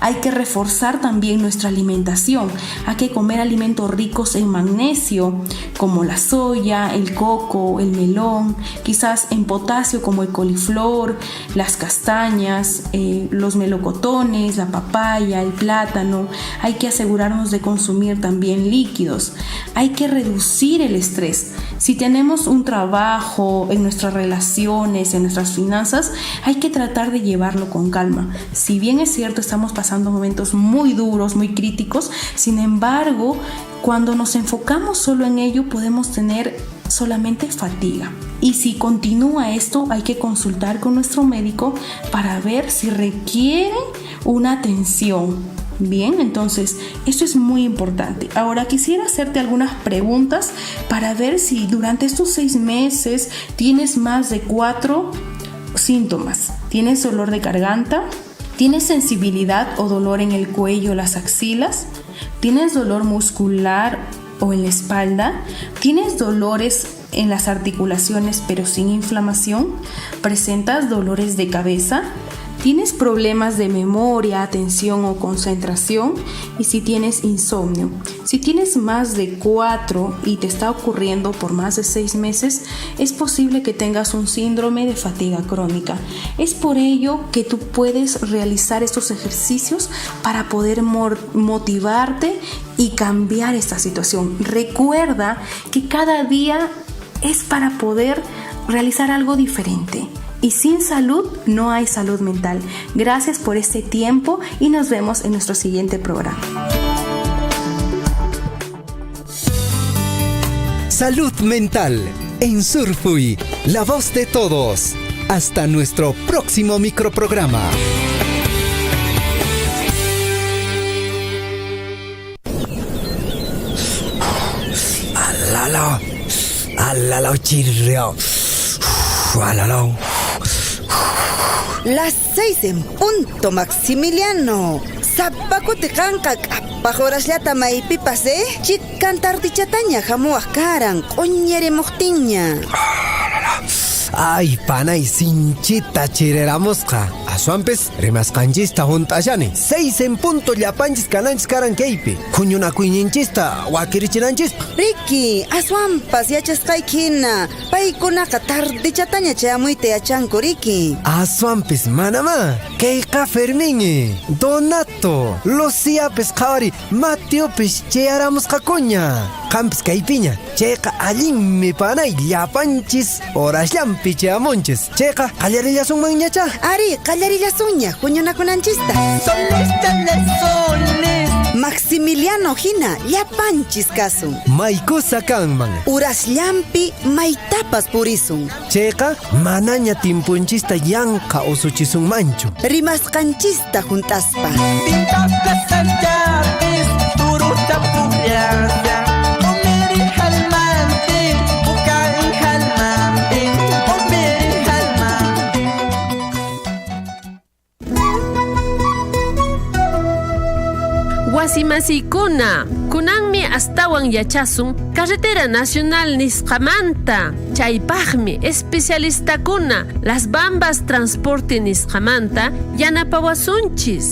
S7: Hay que reforzar también nuestra alimentación. Hay que comer alimentos ricos en magnesio, como la soya, el coco, el melón, quizás en potasio como el coliflor, las castañas, los melocotones, la papaya, el plátano. Hay que asegurarnos de consumir también líquidos. Hay que reducir el estrés. Si tenemos un trabajo, en nuestras relaciones, en nuestras finanzas, hay que tratar de llevarlo con calma. Si bien es cierto, estamos pasando momentos muy duros, muy críticos, sin embargo, cuando nos enfocamos solo en ello, podemos tener solamente fatiga. Y si continúa esto, hay que consultar con nuestro médico para ver si requiere una atención. Bien, entonces, esto es muy importante. Ahora quisiera hacerte algunas preguntas para ver si durante estos 6 meses tienes más de 4 síntomas. ¿Tienes dolor de garganta? ¿Tienes sensibilidad o dolor en el cuello o las axilas? ¿Tienes dolor muscular o en la espalda? ¿Tienes dolores en las articulaciones pero sin inflamación? ¿Presentas dolores de cabeza? ¿Tienes problemas de memoria, atención o concentración? Y si tienes insomnio. Si tienes más de 4 y te está ocurriendo por más de 6 meses, es posible que tengas un síndrome de fatiga crónica. Es por ello que tú puedes realizar estos ejercicios para poder motivarte y cambiar esta situación. Recuerda que cada día es para poder realizar algo diferente. Y sin salud no hay salud mental. Gracias por este tiempo y nos vemos en nuestro siguiente programa.
S1: Salud mental. En Surfuy, la voz de todos. Hasta nuestro próximo microprograma. Alala, chirrio. Alala.
S8: Las 6 en punto, Maximiliano. Zapacote canca, pajorasllata maipipas, Chitcantartichataña, jamuascaran, oñere mojtiña.
S1: Ay, panay, sinchita chireramusqa. Asuampes, rimasqanchista juntashani. 6 en punto llapanchis kananchis karan kaypi. Huñunakuyninchista wakirichinanchis.
S8: Ricky, asuampas yachasqaykina. Paykunaqa tardichatanya chayamuita yachanku, Ricky.
S1: Asuampes, manama. Kayqa Fermín, Donato, Luciapes qhawari, Mateopes chayaramusqakuña. Qampis kaypiña. Chayqa allinmi panay llapanchis horashllampi chayamunchis. Chayqa qallarillasunmanñacha.
S8: Ari, qallarillasunña, huñunakunanchista.
S2: Soles, soles, soles.
S8: Maximiliano hina llapanchis kasun.
S1: Maykosa kanman.
S8: Urasllampi maytapas purisun.
S1: Chayqa manaña timpunchista yanqa usuchisunmanchu.
S8: Rimasqanchista juntaspa.
S5: Pintaste sanchapis, turuta pullasta. Omeri halmanti, bukan halmanti. Omeri halmanti.
S9: Wasimasikuna, kunanmi astawan yachasun Carretera Nacional Nisqamanta. Chaypaqmi especialistakuna Las Bambas Transporte Nisqamanta yanapawasunchis.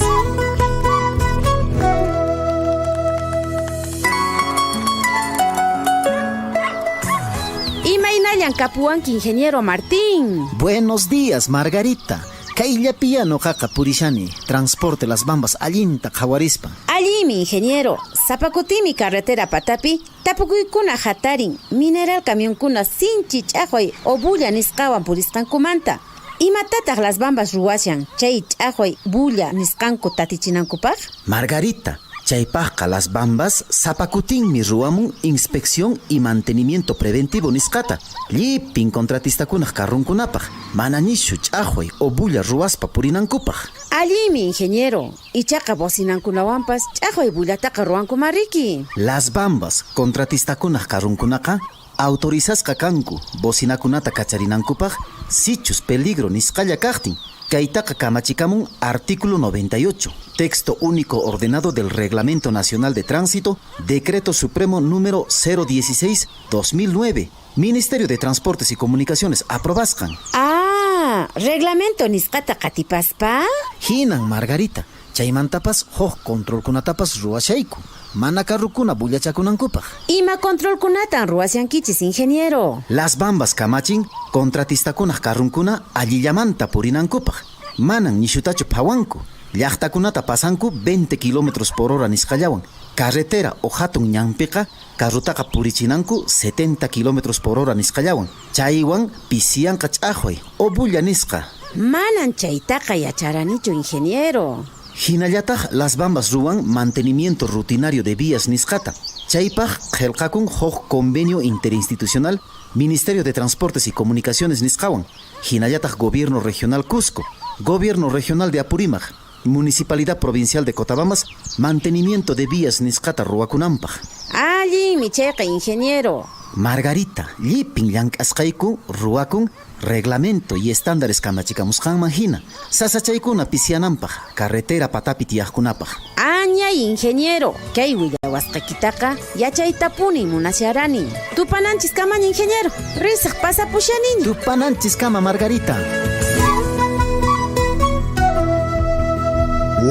S10: Imaynallan kapuanki, ingeniero Martín.
S4: Buenos días, Margarita. Kayllapiya noqaqa purishani Transporte Las Bambas allinta qhawarispa.
S10: Allimi, ingeniero. Zapakutimi carretera patapi, tapukuykuna hatarin, mineral camionkuna sinchi ch'aqway obulla nisqawan purisqankumanta. Imatataq Las Bambas ruwashan, chay ch'aqway bulla nisqanku tatichinankupaq?
S4: Margarita, chaypaqqa Las Bambas zapakutinmi ruwamun inspección y mantenimiento preventivo nisqata. Llipin contratistakunaq karrunkunapaq, mana nishu ch'aqway obulla ruwaspa purinankupaq.
S10: Allimi, ingeniero. Ichaqa bosinankunawanpas ch'aqway bullataqa ruwankumariki.
S4: Las Bambas contratistakunaq karrunkunaqa autorizasqa kanku bocinakunata kacharinankupaq sichus peligro nisqalla kaqtin. Kaytaqa kamachikamun artículo 98, texto único ordenado del Reglamento Nacional de Tránsito, Decreto Supremo número 016-2009, Ministerio de Transportes y Comunicaciones, aprobasqan.
S10: Reglamento nisqata qatipaspa?
S4: Hinan, Margarita, chaymantapas huk controlkunatapas ruwashayku, mana karrukuna bullachakunankupaq.
S10: Ima controlkunatan ruwasyankichis, ingeniero?
S4: Las Bambas kamachin contratistakunaq karrunkuna allillamanta purinankupaq. Manan nishutachu phawanku. Llaqtakunata pasanku 20 km/h nisqallawan. Carretera o hatun ñanpiqa carrutaqa purichinanku 70 km/h nisqallawan. Chaywan pisiyanqa ch'aqway o bulla nisqa.
S10: Manan chaytaqa yacharanichu, ingeniero.
S4: Hinallataq Las Bambas ruwan mantenimiento rutinario de vías nisqata. Chaypaq qillqakun huk convenio interinstitucional Ministerio de Transportes y Comunicaciones nisqawan. Hinallataq Gobierno Regional Cusco, Gobierno Regional de Apurímac, Municipalidad Provincial de Cotabambas, mantenimiento de vías nisqata ruwakunanpaq.
S10: Allimi chayqa, ingeniero.
S4: Margarita, llipin llank'asqayku ruwakun reglamento y estándares kamachikamusqanman hina sasachaykuna pisiananpaq carretera patapi tiyaqkunapaq.
S10: Añay, ingeniero. Kay willawasqaykitaqa yachaytapuni munasharani. Tupananchis kamaña, ingeniero. Risaq pasapushanin.
S4: Tupananchis kama, Margarita.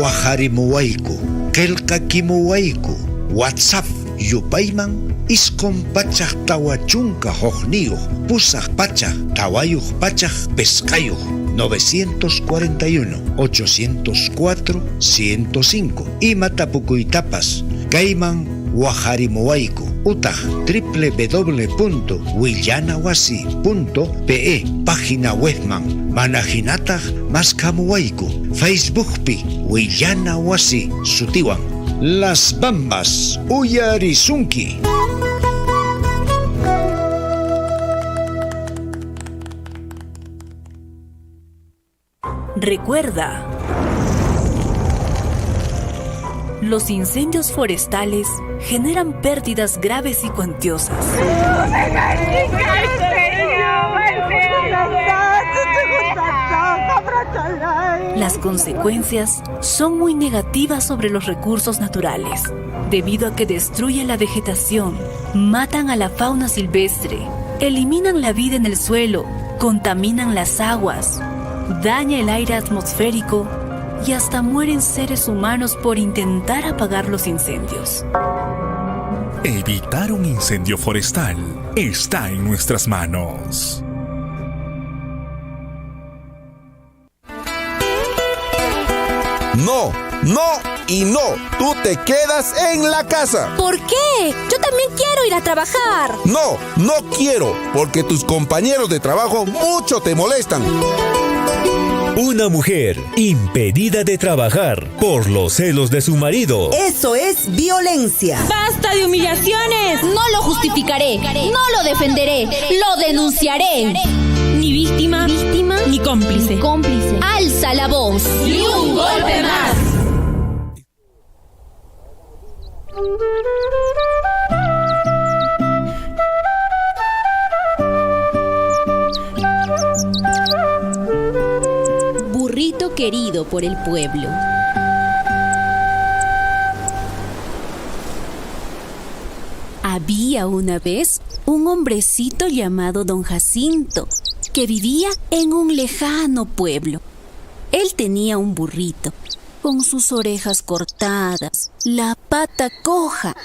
S11: Waharimuwayku, qillqakimuwayku, WhatsApp yupayman isqun pachaq tawa chunka hukniyuq pusaq pachaq tawayuq pachaq pesqayuq 941-804-105 ima tapukuytapas kayman waharimuwayku utaq www.willanawasi.pe página webman mana hinataq maskamuwayku Facebookpi Willanawasi sutiwan Las Bambas uyarisunki.
S12: Recuerda, los incendios forestales generan pérdidas graves y cuantiosas. Las consecuencias son muy negativas sobre los recursos naturales, debido a que destruyen la vegetación, matan a la fauna silvestre, eliminan la vida en el suelo, contaminan las aguas, daña el aire atmosférico y hasta mueren seres humanos por intentar apagar los incendios.
S13: Evitar un incendio forestal está en nuestras manos.
S14: No, no y no. Tú te quedas en la casa.
S15: ¿Por qué? Yo también quiero ir a trabajar.
S14: No, no quiero, porque tus compañeros de trabajo mucho te molestan.
S16: Una mujer impedida de trabajar por los celos de su marido.
S8: Eso es violencia.
S15: ¡Basta de humillaciones!
S17: No lo justificaré, no lo defenderé, lo denunciaré.
S15: Ni víctima, ni cómplice.
S17: Alza la voz.
S15: ¡Ni un golpe más!
S10: Burrito querido por el pueblo. Había una vez un hombrecito llamado Don Jacinto, que vivía en un lejano pueblo. Él tenía un burrito, con sus orejas cortadas, la pata coja,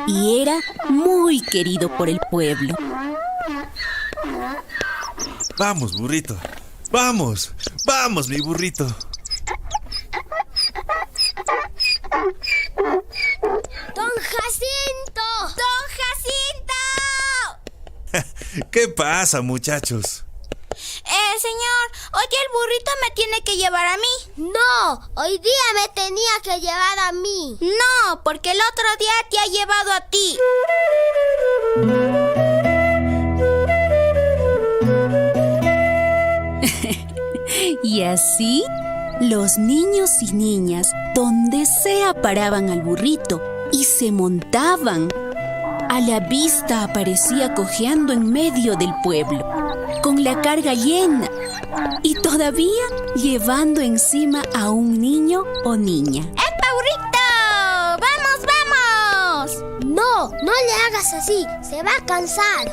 S10: y era muy querido por el pueblo.
S18: Vamos, burrito. Vamos, mi burrito.
S6: ¡Don Jacinto! ¡Don Jacinto!
S18: ¿Qué pasa, muchachos?
S6: Señor, hoy el burrito me tiene que llevar a mí. No, hoy día me tenía que llevar a mí. No, porque el otro día te ha llevado a ti.
S10: Y así, los niños y niñas, donde sea, paraban al burrito y se montaban. A la vista aparecía cojeando en medio del pueblo, con la carga llena y todavía llevando encima a un niño o niña.
S6: ¡Epa, burrito! ¡Vamos, vamos! No, no le hagas así, se va a cansar.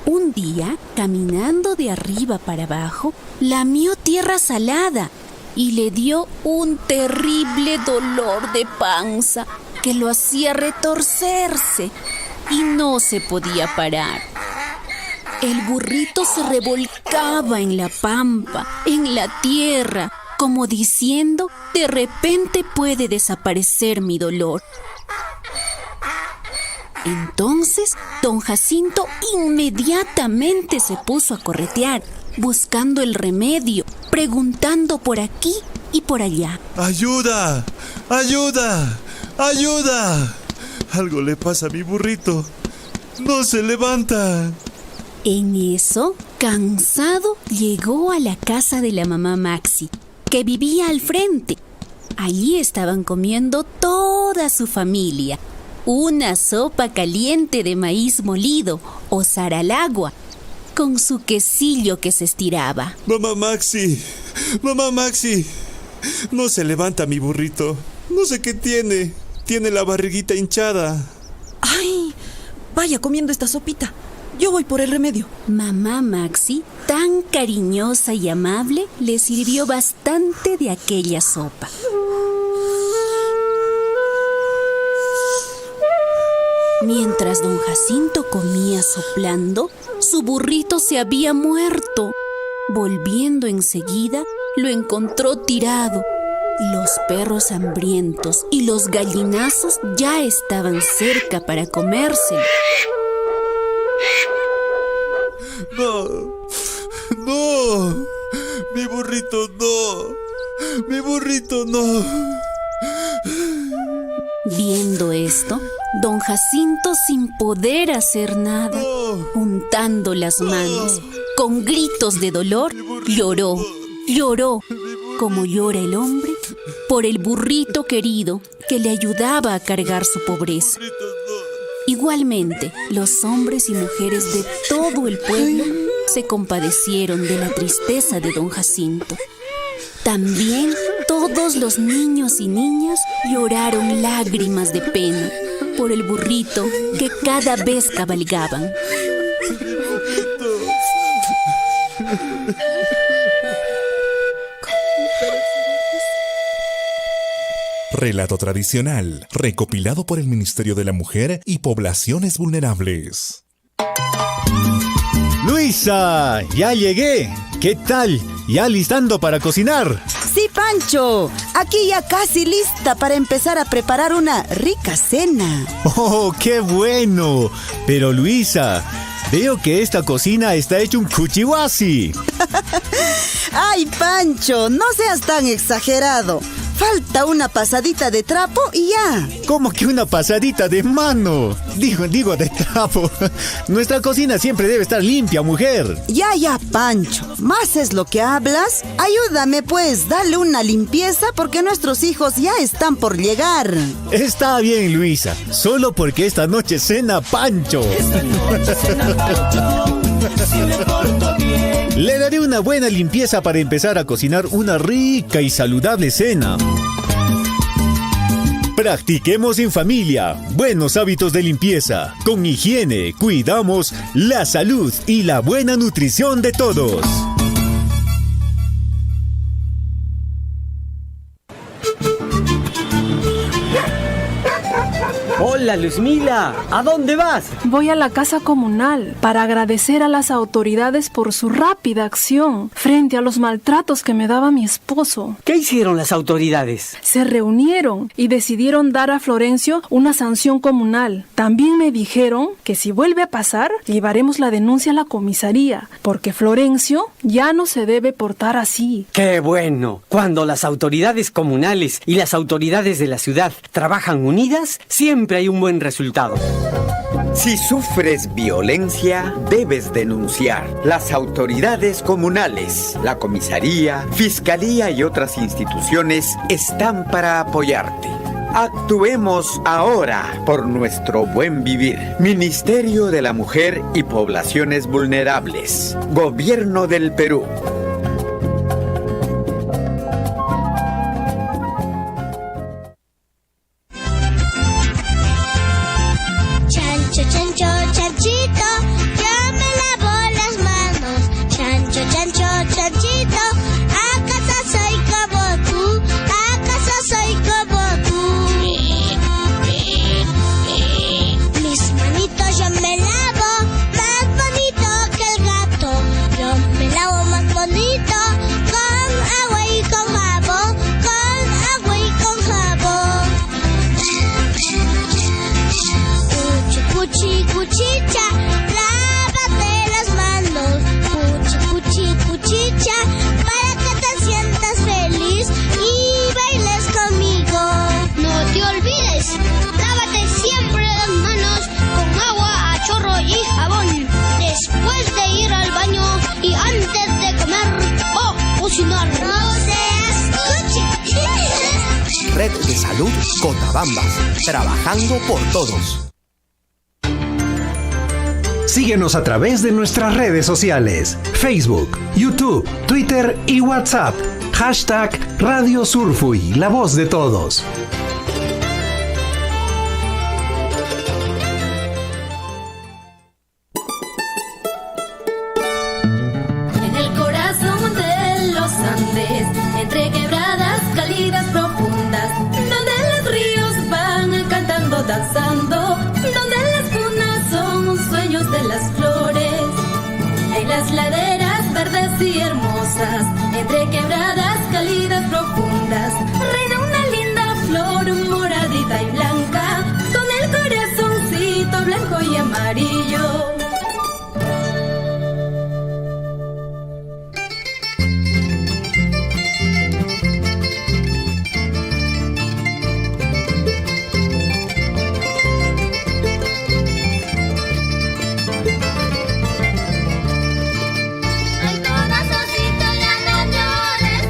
S10: Un día, caminando de arriba para abajo, lamió tierra salada y le dio un terrible dolor de panza que lo hacía retorcerse y no se podía parar. El burrito se revolcaba en la pampa, en la tierra, como diciendo, de repente puede desaparecer mi dolor. Entonces, don Jacinto inmediatamente se puso a corretear, buscando el remedio, preguntando por aquí y por allá.
S18: ¡Ayuda! ¡Ayuda! ¡Ayuda! Algo le pasa a mi burrito. ¡No se levanta!
S10: En eso, cansado, llegó a la casa de la mamá Maxi, que vivía al frente. Allí estaban comiendo toda su familia. Una sopa caliente de maíz molido o saralagua, con su quesillo que se estiraba.
S18: Mamá Maxi, no se levanta mi burrito. No sé qué tiene. Tiene la barriguita hinchada.
S8: ¡Ay! Vaya comiendo esta sopita. Yo voy por el remedio.
S10: Mamá Maxi, tan cariñosa y amable, le sirvió bastante de aquella sopa. Mientras don Jacinto comía soplando, su burrito se había muerto. Volviendo enseguida, lo encontró tirado. Los perros hambrientos y los gallinazos ya estaban cerca para comérselo.
S18: ¡No! ¡Mi burrito no! ¡Mi burrito no!
S10: Viendo esto, don Jacinto, sin poder hacer nada, juntando las manos, con gritos de dolor, lloró, como llora el hombre, por el burrito querido que le ayudaba a cargar su pobreza. Igualmente, los hombres y mujeres de todo el pueblo se compadecieron de la tristeza de don Jacinto. También todos los niños y niñas lloraron lágrimas de pena por el burrito que cada vez cabalgaban.
S13: Relato tradicional, recopilado por el Ministerio de la Mujer y Poblaciones Vulnerables.
S19: Luisa, ya llegué. ¿Qué tal? ¿Ya listando para cocinar?
S8: Sí,
S3: Pancho! Aquí ya casi lista para empezar a preparar una rica cena.
S16: ¡Oh, qué bueno! Pero Luisa, veo que esta cocina está hecha un cuchihuasi.
S3: ¡Ay, Pancho! No seas tan exagerado. Falta una pasadita de trapo y ya.
S16: ¿Cómo que una pasadita de mano? Digo de trapo. Nuestra cocina siempre debe estar limpia, mujer.
S3: Ya, Pancho. ¿Más es lo que hablas? Ayúdame, pues, dale una limpieza porque nuestros hijos ya están por llegar.
S16: Está bien, Luisa. Solo porque esta noche cena Pancho.
S5: Esta noche cena Pancho. Si me porto bien.
S16: Le daré una buena limpieza para empezar a cocinar una rica y saludable cena. Practiquemos en familia buenos hábitos de limpieza. Con higiene cuidamos la salud y la buena nutrición de todos.
S19: Hola, Luzmila, ¿a dónde vas?
S20: Voy a la casa comunal para agradecer a las autoridades por su rápida acción frente a los maltratos que me daba mi esposo.
S19: ¿Qué hicieron las autoridades?
S20: Se reunieron y decidieron dar a Florencio una sanción comunal. También me dijeron que si vuelve a pasar, llevaremos la denuncia a la comisaría, porque Florencio ya no se debe portar así.
S19: ¡Qué bueno! Cuando las autoridades comunales y las autoridades de la ciudad trabajan unidas, siempre hay un buen resultado.
S21: Si sufres violencia, debes denunciar. Las autoridades comunales, la comisaría, fiscalía y otras instituciones están para apoyarte. Actuemos ahora por nuestro buen vivir. Ministerio de la Mujer y Poblaciones Vulnerables. Gobierno del Perú.
S1: Red de Salud Cotabambas, trabajando por todos. Síguenos a través de nuestras redes sociales, Facebook, YouTube, Twitter y WhatsApp. #Radio Surfuy, la voz de todos.
S22: En el corazón de los Andes, entre quebradas cálidas profundas, donde los ríos van cantando, danzando, donde las cunas son sueños de las flores, en las laderas verdes y hermosas, entre quebradas cálidas profundas, reina una linda flor moradita y blanca, con el corazoncito blanco y amarillo.
S6: Ay, corazoncito, ya no llores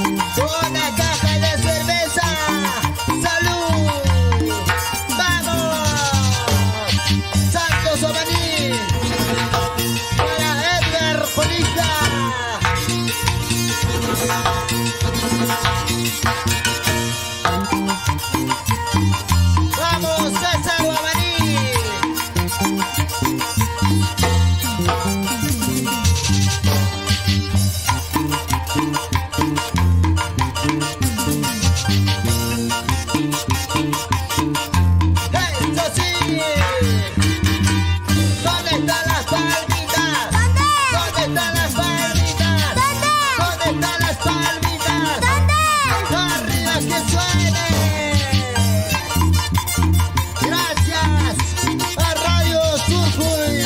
S5: una caja de cerveza. ¡Salud! ¡Vamos! Santos Omaní, para Edgar Polita. ¡Vamos, César Omaní! ¡Esto sí! ¿Dónde están las palmitas? ¿Dónde están las palmitas? ¿Dónde están las palmitas? ¡Arriba que suene! Gracias a Radio Surfuy.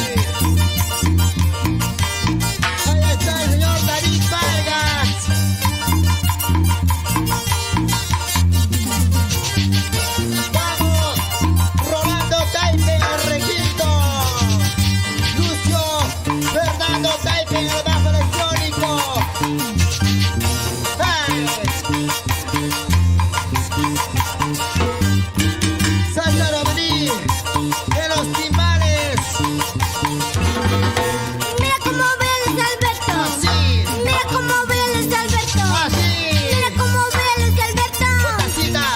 S5: Ahí está el señor David Vargas. Vamos, Rolando Taipe, el requinto. Lucio Fernando Taipe, el bajo electrónico. ¡Ay! César Omaní, de los timbales.
S6: Mira cómo bailas, Alberto.
S5: Así.
S6: Mira cómo bailas, Alberto.
S5: Así.
S6: Mira cómo bailas, Alberto.
S5: Tacita.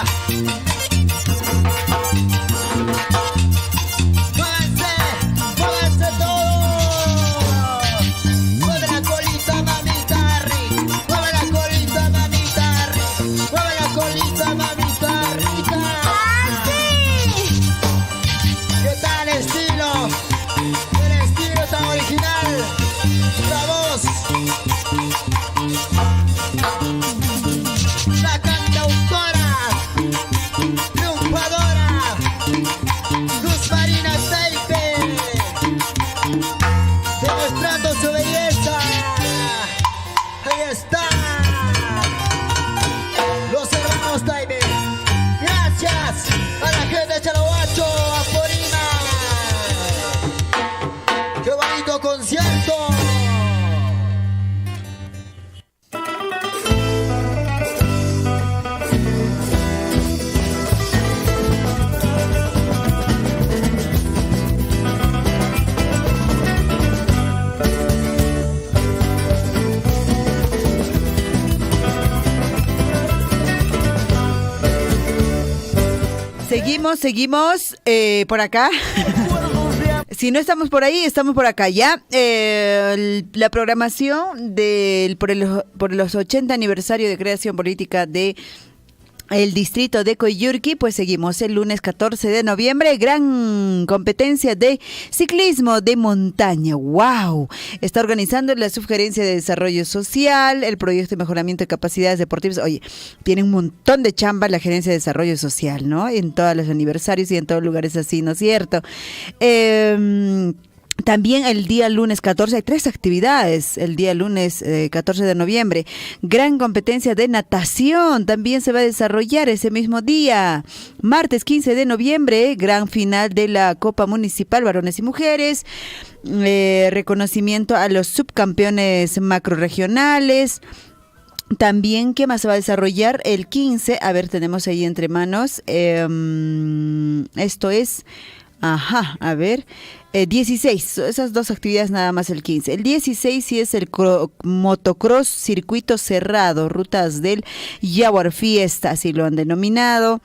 S5: Muévanse todos. Mueve la colita, mamita, rica. Mueve la colita, mamita, rica. Mueve la colita, mamita, rica. ¿Qué tal el estilo? El estilo tan original. La voz. La cantautora. Triunfadora. Luz Marina Taipe. Demostrando su belleza. Ahí está. Los hermanos Taipe. Gracias a la gente de Chalahuacho, a Porina. ¡Qué bonito concierto!
S3: Seguimos por acá. Si no estamos por ahí, estamos por acá ya. La programación por los 80 aniversario de creación política de el distrito de Coyurqui, pues seguimos el lunes 14 de noviembre, gran competencia de ciclismo de montaña. ¡Wow! Está organizando la Subgerencia de Desarrollo Social, el proyecto de mejoramiento de capacidades deportivas. Oye, tiene un montón de chamba la Gerencia de Desarrollo Social, ¿no? En todos los aniversarios y en todos lugares así, ¿no es cierto? También el día lunes 14 hay 3 actividades. El día lunes 14 de noviembre, gran competencia de natación también se va a desarrollar ese mismo día. Martes 15 de noviembre, gran final de la Copa Municipal Varones y Mujeres. Reconocimiento a los subcampeones macrorregionales. También, ¿qué más se va a desarrollar? El 15, a ver, tenemos ahí entre manos. Esto es... Ajá, a ver, 16, esas 2 actividades nada más el 15. El 16 sí es el motocross circuito cerrado, rutas del Jaguar Fiesta, así lo han denominado.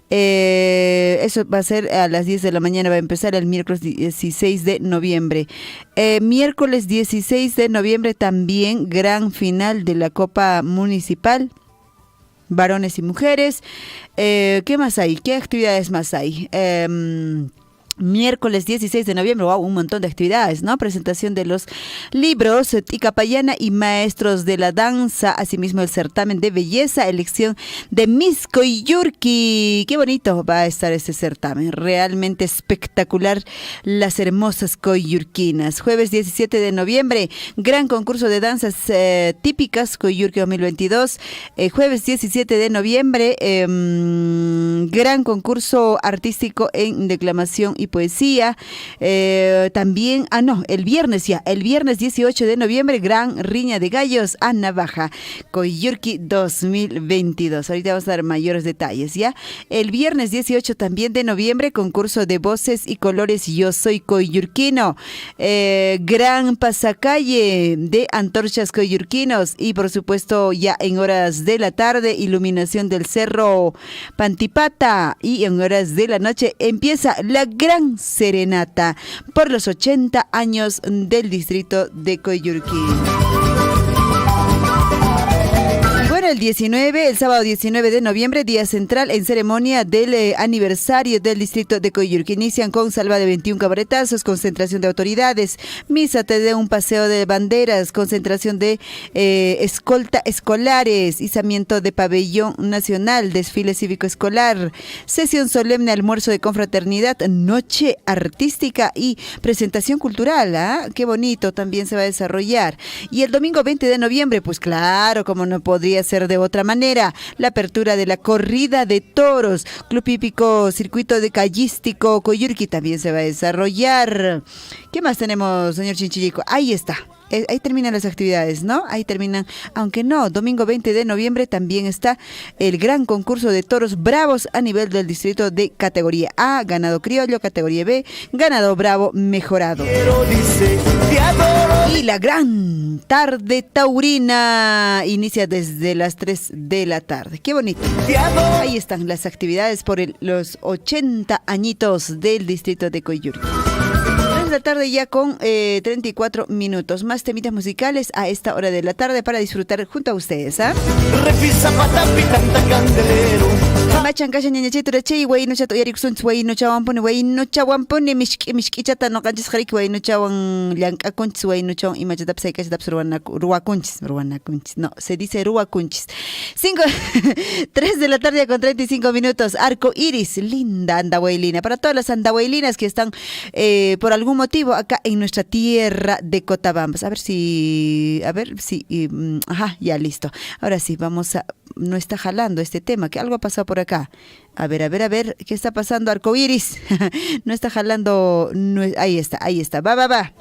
S3: Eso va a ser a las 10 de la mañana, va a empezar el miércoles 16 de noviembre. Miércoles 16 de noviembre también gran final de la Copa Municipal. Varones y mujeres. ¿Qué más hay? ¿Qué actividades más hay? Miércoles 16 de noviembre, wow, un montón de actividades, ¿no? Presentación de los libros Ticapayana y maestros de la danza, asimismo el certamen de belleza, elección de Miss Coyurqui. Qué bonito va a estar este certamen, realmente espectacular, las hermosas coyurquinas. Jueves 17 de noviembre, gran concurso de danzas típicas Coyurqui 2022. Jueves 17 de noviembre, gran concurso artístico en declamación y y poesía. También, el viernes 18 de noviembre, Gran Riña de Gallos a Navaja, Coyurqui 2022. Ahorita vamos a dar mayores detalles, ¿ya? El viernes 18 también de noviembre, concurso de voces y colores Yo Soy Coyurquino. Gran pasacalle de antorchas coyurquinos y por supuesto ya en horas de la tarde, iluminación del Cerro Pantipata, y en horas de la noche empieza la gran serenata por los 80 años del distrito de Coyurquí. Bueno, el sábado 19 de noviembre, día central en ceremonia del aniversario del distrito de Coyurqui. Inician con salva de 21 cabaretazos, concentración de autoridades, misa de un paseo de banderas, concentración de escolta escolares, izamiento de pabellón nacional, desfile cívico escolar, sesión solemne, almuerzo de confraternidad, noche artística y presentación cultural. Qué bonito también se va a desarrollar. Y el domingo 20 de noviembre, pues claro, como no podría ser de otra manera, la apertura de la corrida de toros, Club Hípico Circuito de Callístico Coyurqui también se va a desarrollar. ¿Qué más tenemos, señor Chinchillico? Ahí está. Ahí terminan las actividades, ¿no? Ahí terminan, aunque no, domingo 20 de noviembre también está el gran concurso de toros bravos a nivel del distrito de categoría A, ganado criollo, categoría B, ganado bravo mejorado. Y la gran tarde taurina inicia desde las 3 de la tarde. Qué bonito. Ahí están las actividades por los 80 añitos del distrito de Coyurqui. La tarde ya con 34 minutos. Más temitas musicales a esta hora de la tarde para disfrutar junto a ustedes. Machan kasha ñañachito rache way no chato yarik sun way no chawan pone mishkichata no kanchis kharik way no chawan llanka kunchis way no chawan imachata psay kasha tap ruwa kunchis no se dice ruwa kunchis. 3 de la tarde con 35 minutos. Arco Iris, linda andahuaylina para todas las andahuaylinas que están por algún motivo acá en nuestra tierra de Cotabambas. A ver si ya listo. Ahora sí, no está jalando este tema, que algo ha pasado por acá. A ver, ¿qué está pasando, Arcoiris? No está jalando, ahí está, va.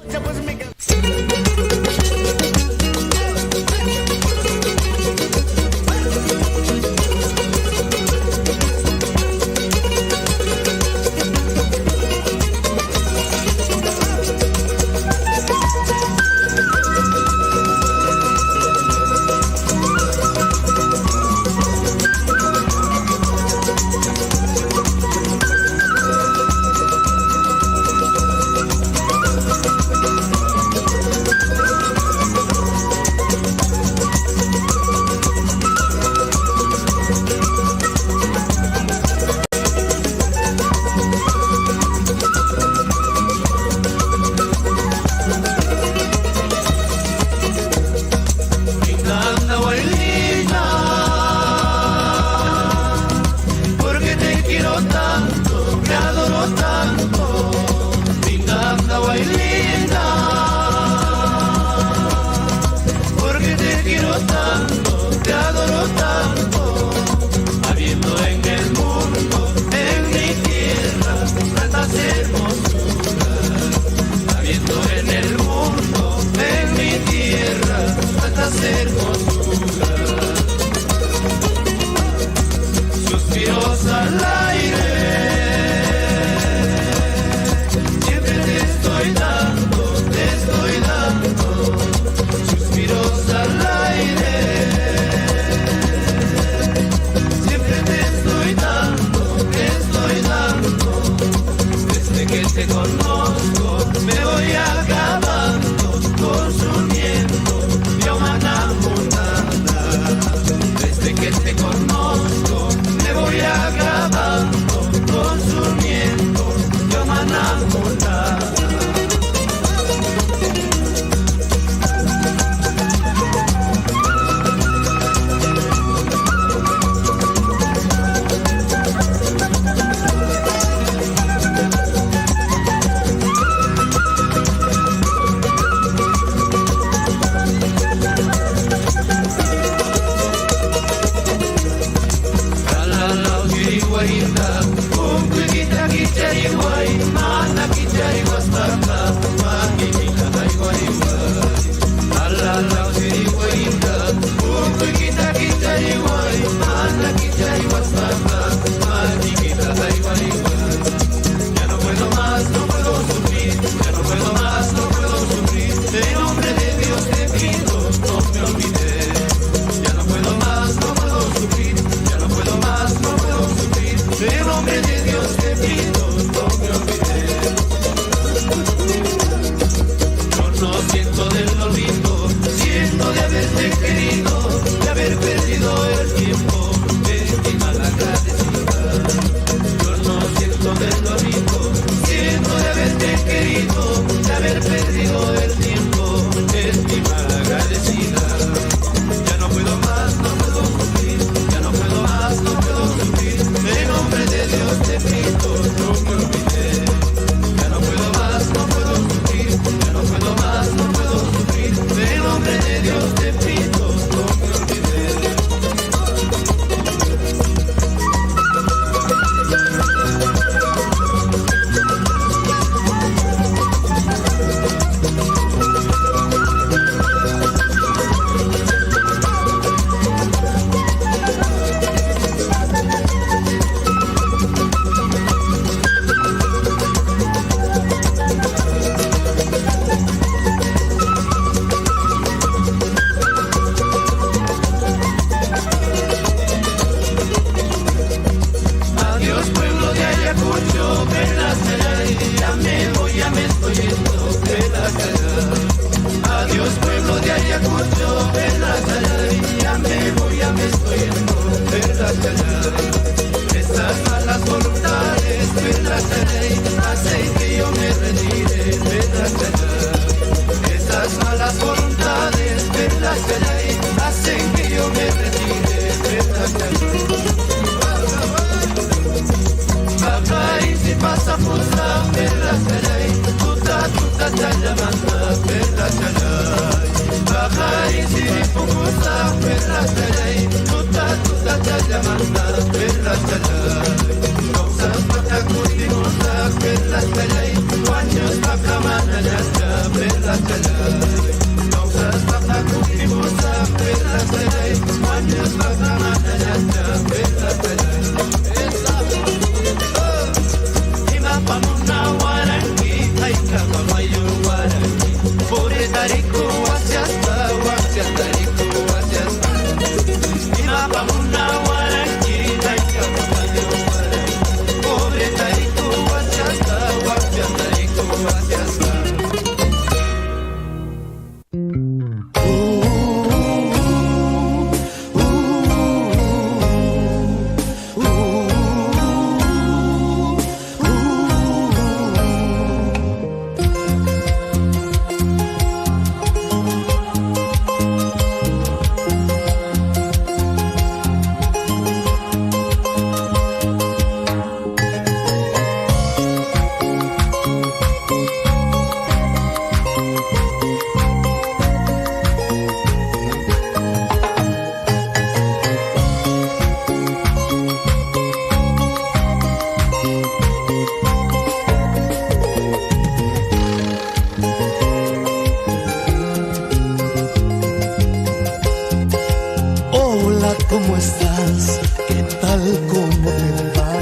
S5: ¿Cómo estás? ¿Qué tal? ¿Cómo te va?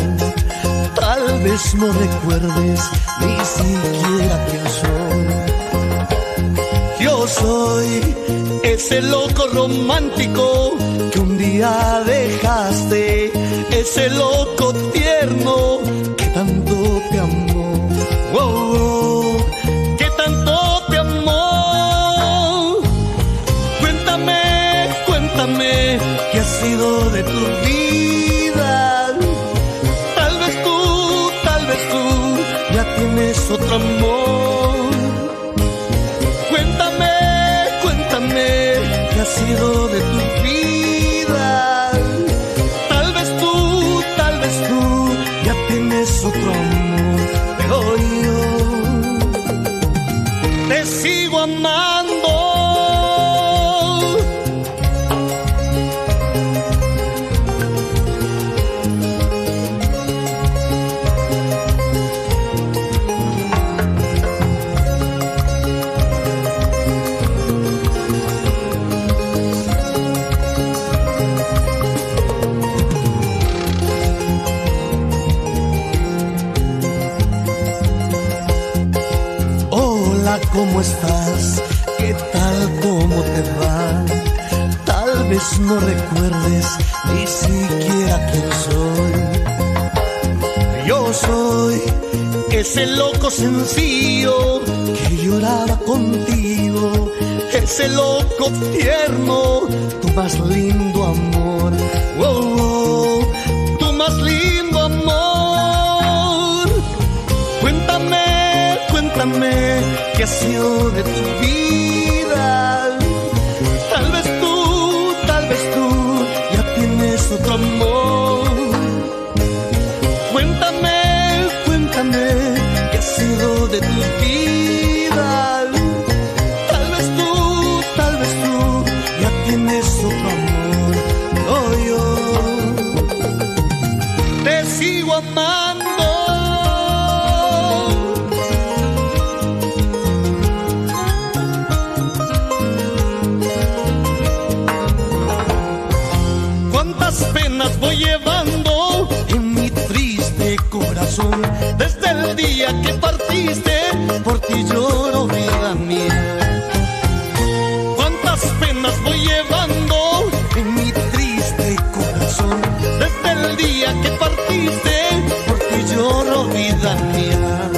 S5: Tal vez no recuerdes ni siquiera quién soy. Yo soy ese loco romántico que un día dejaste, ese loco tierno que tanto te amó. Oh, oh, que tanto te amó. Cuéntame qué ha sido de tu vida. Tal vez tú ya tienes otro amor. Cuéntame qué ha sido de tu vida. Tal vez tú ya tienes otro amor. Pero yo te sigo amando. ¿Cómo estás? ¿Qué tal? ¿Cómo te va? Tal vez no recuerdes ni siquiera quién soy. Yo soy ese loco sencillo que lloraba contigo, ese loco tierno, tu más lindo amor. Oh, oh, tu más lindo amor. Cuéntame qué ha sido de tu vida. Tal vez tú ya tienes otro amor. Cuéntame qué ha sido de tu vida. Tal vez tú ya tienes otro amor. Oh, yo te sigo amando. Penas voy llevando en mi triste corazón. Desde el día que partiste, por ti lloro, vida mía. Cuántas penas voy llevando en mi triste corazón. Desde el día que partiste, por ti lloro, vida mía.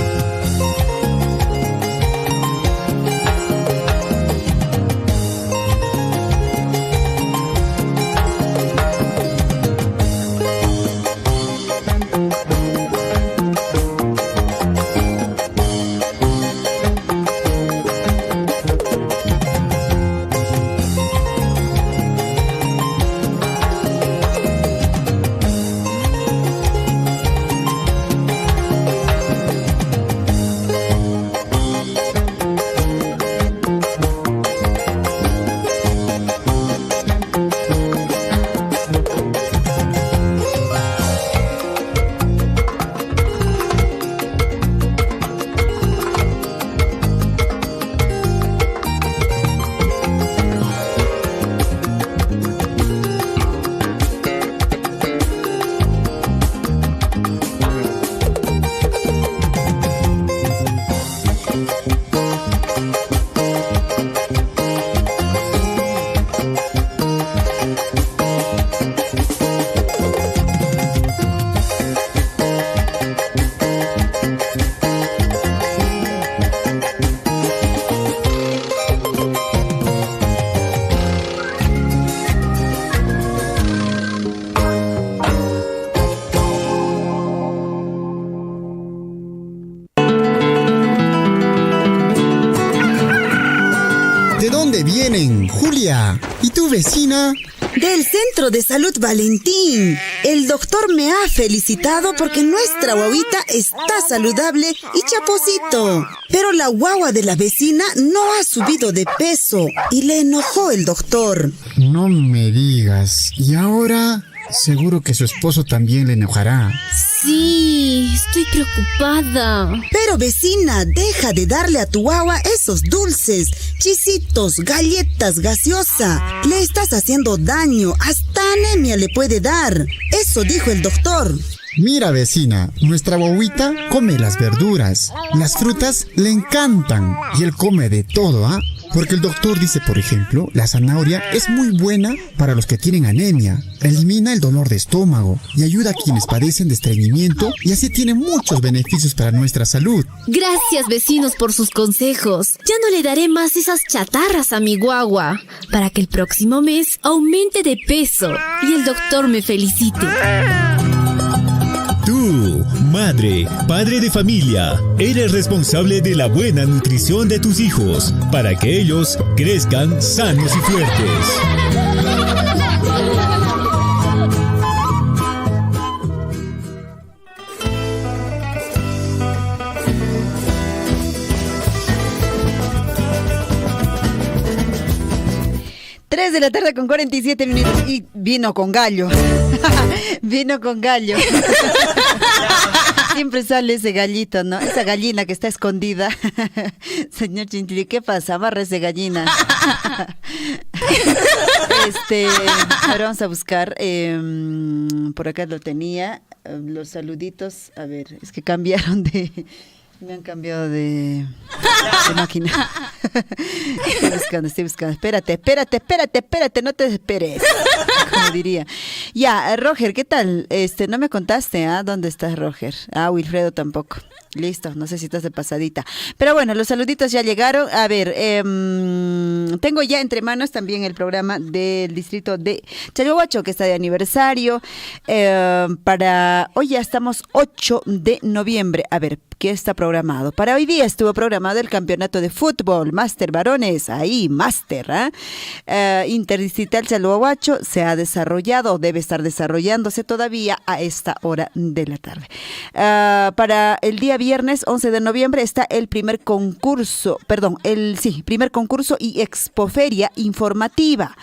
S2: guagua. ¿Y tu vecina?
S7: Del Centro de Salud Valentín. El doctor me ha felicitado porque nuestra guaguita está saludable y chaposito. Pero la guagua de la vecina no ha subido de peso y le enojó el doctor.
S2: No me digas. ¿Y ahora? Seguro que su esposo también le enojará.
S17: Sí, estoy preocupada.
S7: Pero vecina, deja de darle a tu guagua esos dulces, chisitos, galletas, gaseosa. Le estás haciendo daño, hasta anemia le puede dar. Eso dijo el doctor.
S2: Mira, vecina, nuestra guaguita come las verduras. Las frutas le encantan y él come de todo, ¿ah? Porque el doctor dice, por ejemplo, la zanahoria es muy buena para los que tienen anemia. Elimina el dolor de estómago y ayuda a quienes padecen de estreñimiento y así tiene muchos beneficios para nuestra salud.
S17: Gracias, vecinos, por sus consejos. Ya no le daré más esas chatarras a mi guagua para que el próximo mes aumente de peso y el doctor me felicite.
S16: Tú, madre, padre de familia, eres responsable de la buena nutrición de tus hijos para que ellos crezcan sanos y fuertes.
S3: 3 de la tarde con 47 minutos y vino con gallo. Vino con gallo. Siempre sale ese gallito, ¿no? Esa gallina que está escondida. Señor Chintili, ¿qué pasa? Amarra ese gallina. Ahora vamos a buscar. Por acá lo tenía. Los saluditos. A ver, es que cambiaron de... Me han cambiado de máquina. Estoy buscando. Espérate, no te desesperes. Como diría. Ya, Roger, ¿qué tal? No me contaste, ¿ah? ¿Dónde estás, Roger? Wilfredo tampoco. Listo, no sé si estás de pasadita. Pero bueno, los saluditos ya llegaron. A ver, tengo ya entre manos también el programa del distrito de Chalhuahuacho, que está de aniversario. Para hoy ya estamos 8 de noviembre. A ver, ¿qué está programado? Para hoy día estuvo programado el campeonato de fútbol, Máster Varones, ahí, Máster, Interdistrital Chalhuahuacho se ha desarrollado, debe estar desarrollándose todavía a esta hora de la tarde. Para el día viernes 11 de noviembre está el primer concurso, primer concurso y expoferia informativa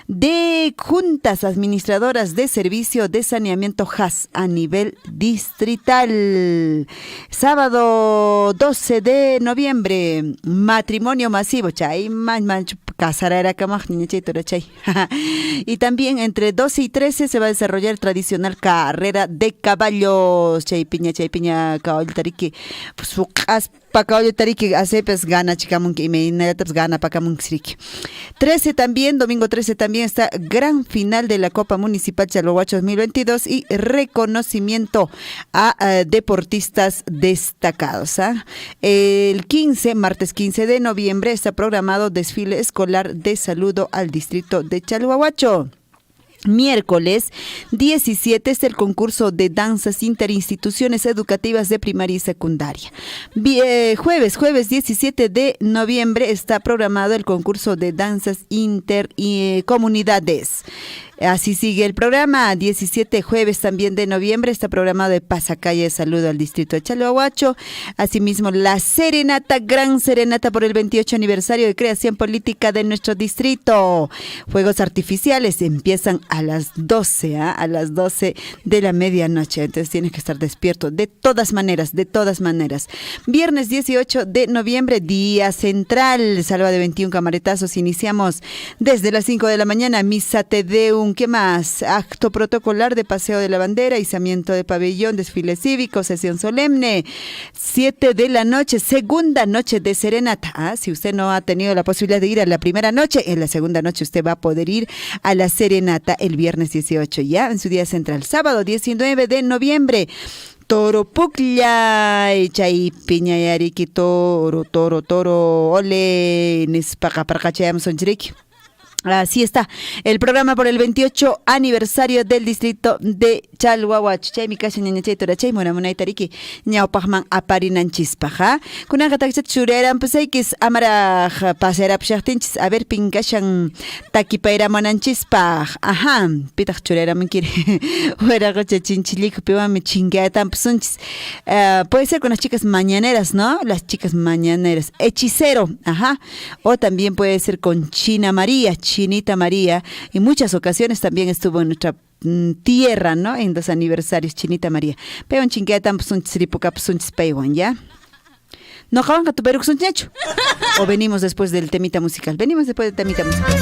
S3: de juntas administradoras de servicio de saneamiento JAS a nivel distrital. Sábado 12 de noviembre, matrimonio masivo, chay, y también entre 12 y 13 se va a desarrollar tradicional carrera de caballos, chay piña, caballo tariki, pues pa caballo tariki hace pues gana chicamun que me pues gana pa camun siriki. 13 también, domingo 13 también está gran final de la Copa Municipal Chalhuahuacho 2022 y reconocimiento a deportistas destacados. El 15, martes 15 de noviembre está programado desfile escolar de saludo al distrito de Chalhuahuacho. Miércoles 17 es el concurso de danzas interinstituciones educativas de primaria y secundaria. Jueves 17 de noviembre está programado el concurso de danzas intercomunidades. Así sigue el programa. 17 jueves también de noviembre está programado de pasacalle de saludo al distrito de Chalhuahuacho. Asimismo, la serenata, gran serenata por el 28 aniversario de creación política de nuestro distrito. Fuegos artificiales empiezan a las 12, a las 12 de la medianoche. Entonces tienes que estar despierto de todas maneras. Viernes 18 de noviembre, día central, salva de 21 camaretazos. Iniciamos desde las 5 de la mañana, misa te deum. ¿Qué más? Acto protocolar de paseo de la bandera, izamiento de pabellón, desfile cívico, sesión solemne. 7 de la noche, segunda noche de serenata. Si usted no ha tenido la posibilidad de ir a la primera noche, en la segunda noche usted va a poder ir a la serenata el viernes 18, ya en su día central. Sábado 19 de noviembre. Toro Puclla, chay piña yariki toro, ole, nispacaparcachayam sonchiriki. Así está el programa por el 28 aniversario del distrito de chalwawa chuchaymi kasha ñañachay turachay munamunaytariki ñawpaqman aparinanchispaq kunanqa takshat churayranpasaykis amaraq pasearapshaqtinchis a ver pinkashan takipayramananchispaq pitaq churayramunkiri waraqa chinchilikupiwanmi chinkayatampsunchis puede ser con las chicas mañaneras, ¿no? Las chicas mañaneras. Hechicero, o también puede ser con Chinita María. En muchas ocasiones también estuvo en nuestra tierra, ¿no? En los aniversarios, Chinita María. Pero en chinquetan psunchis ripuca psunchis peiwan, ¿ya? ¿No jaban que tu peruk sunchacho? ¿O venimos después del temita musical? Venimos después del temita musical.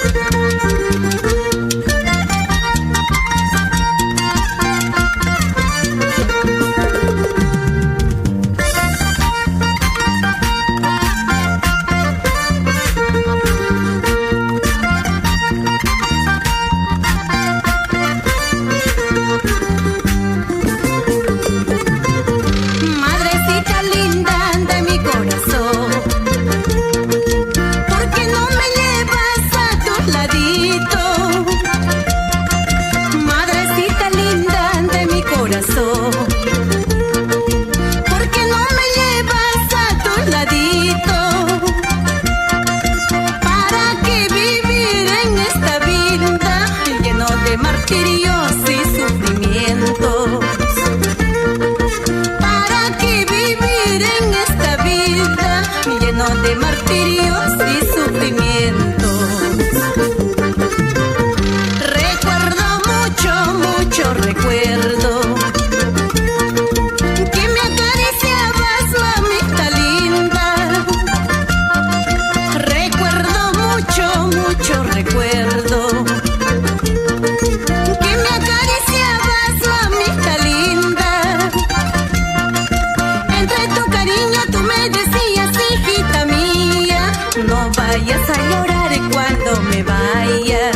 S22: Vayas a llorar cuando me vaya.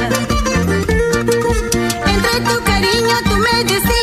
S22: Entre tu cariño tú me decías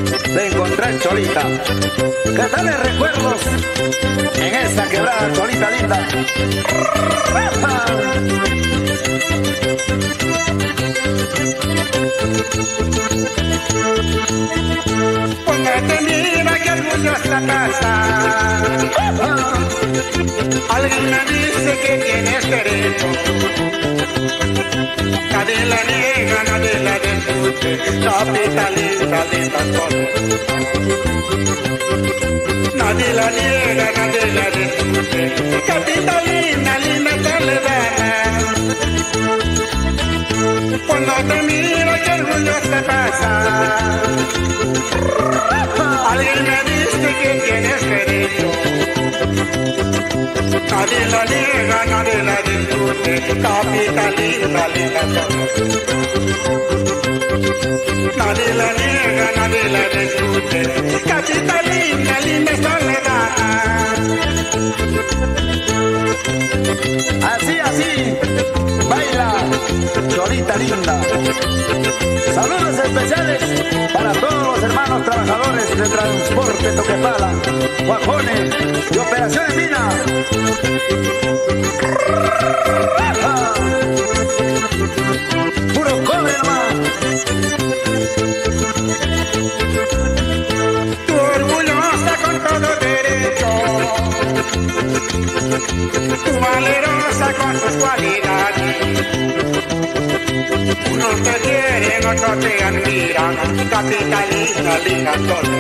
S4: de encontrar Cholita. Que tales recuerdos en esa quebrada, Cholita linda.
S5: Cuando te mira que orgullosa casa, alguien me dice que tienes derecho. Nadie la niega, nadie la discute, capitalista, linda sola. Nadie la niega, nadie la discute, capitalista, linda soledad. Cuando te mira que orgullosa casa, alguien me dice que tienes derecho. Nadie la niega, nadie la discute, capitalista, linda sola. Nadie la niega, nadie la discute, capitalista, linda soledad.
S4: Así, así, baila, Cholita linda. Saludos especiales para todos los hermanos trabajadores de Transporte Toquepala, Guajones y Operaciones Mina. Puro cobre nomás.
S5: Tú orgullosa con todo derecho, tú valerosa con tus cualidades. Unos te quieren, otros te admiran, capitalista, linda sola.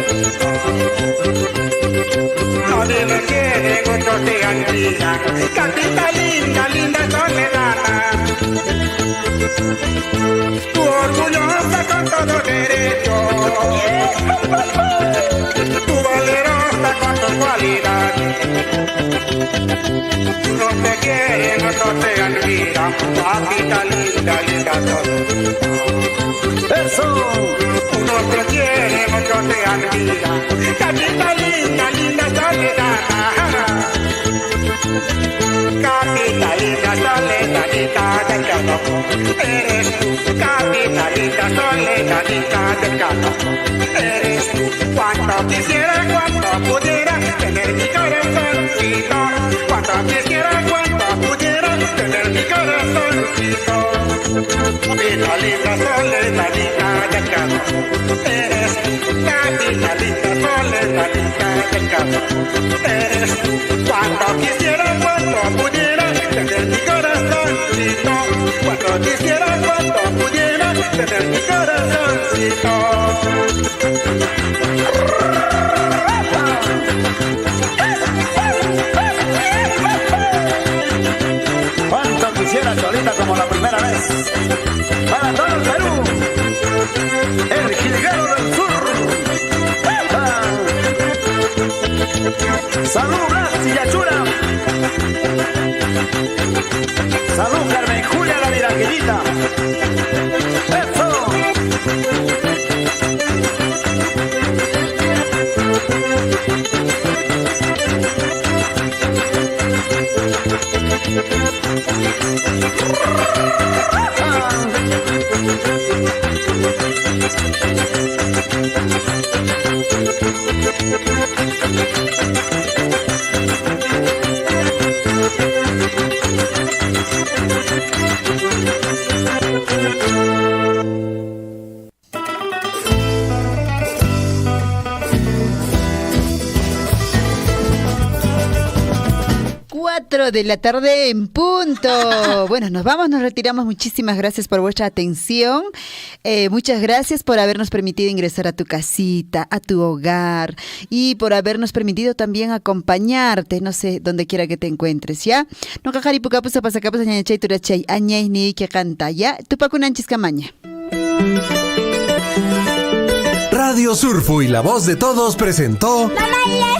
S5: Nadie me quiere, otros te admiran, capitalista, linda soledad. Tú orgullosa con todo derecho, tú valerosa con tus cualidades. Unos te quieren, otros te admiran, capitalista, linda soledad.
S4: Eso.
S5: Unos te quieren, otros te admiran, capitalista, linda soledad. Capitalista, soledadita del campo, eres tú. Capitalista, soledadita del campo, eres tú. Cuanto quisiera, cuanto pudiera tener mi corazoncito. Cuanto quisiera, cuanto pudiera tener mi corazoncito. Capitalista, soledadita del campo, eres tú. Capitalista, soledadita del campo, eres tú. Cuanto quisiera, cuanto pudiera tener mi corazoncito. Cuanto quisiera, cuanto pudiera tener mi corazoncito.
S4: Cuánto quisiera Cholita como la primera vez. Para todo el Perú, el jilguero del sur. Salud, Blas y Yachura. Salud, Carmen Julia, la Viraquillita. Eso.
S3: De la tarde en punto. Bueno, nos vamos, nos retiramos. Muchísimas gracias por vuestra atención. Muchas gracias por habernos permitido ingresar a tu casita, a tu hogar y por habernos permitido también acompañarte, no sé, donde quiera que te encuentres, ¿ya? No cajari puka pusa pasacapus añachay turachay añay ni que canta, ¿ya? Tupakunanchis camaña.
S1: Radio Surfu y la voz de todos presentó
S6: ¡Mamá,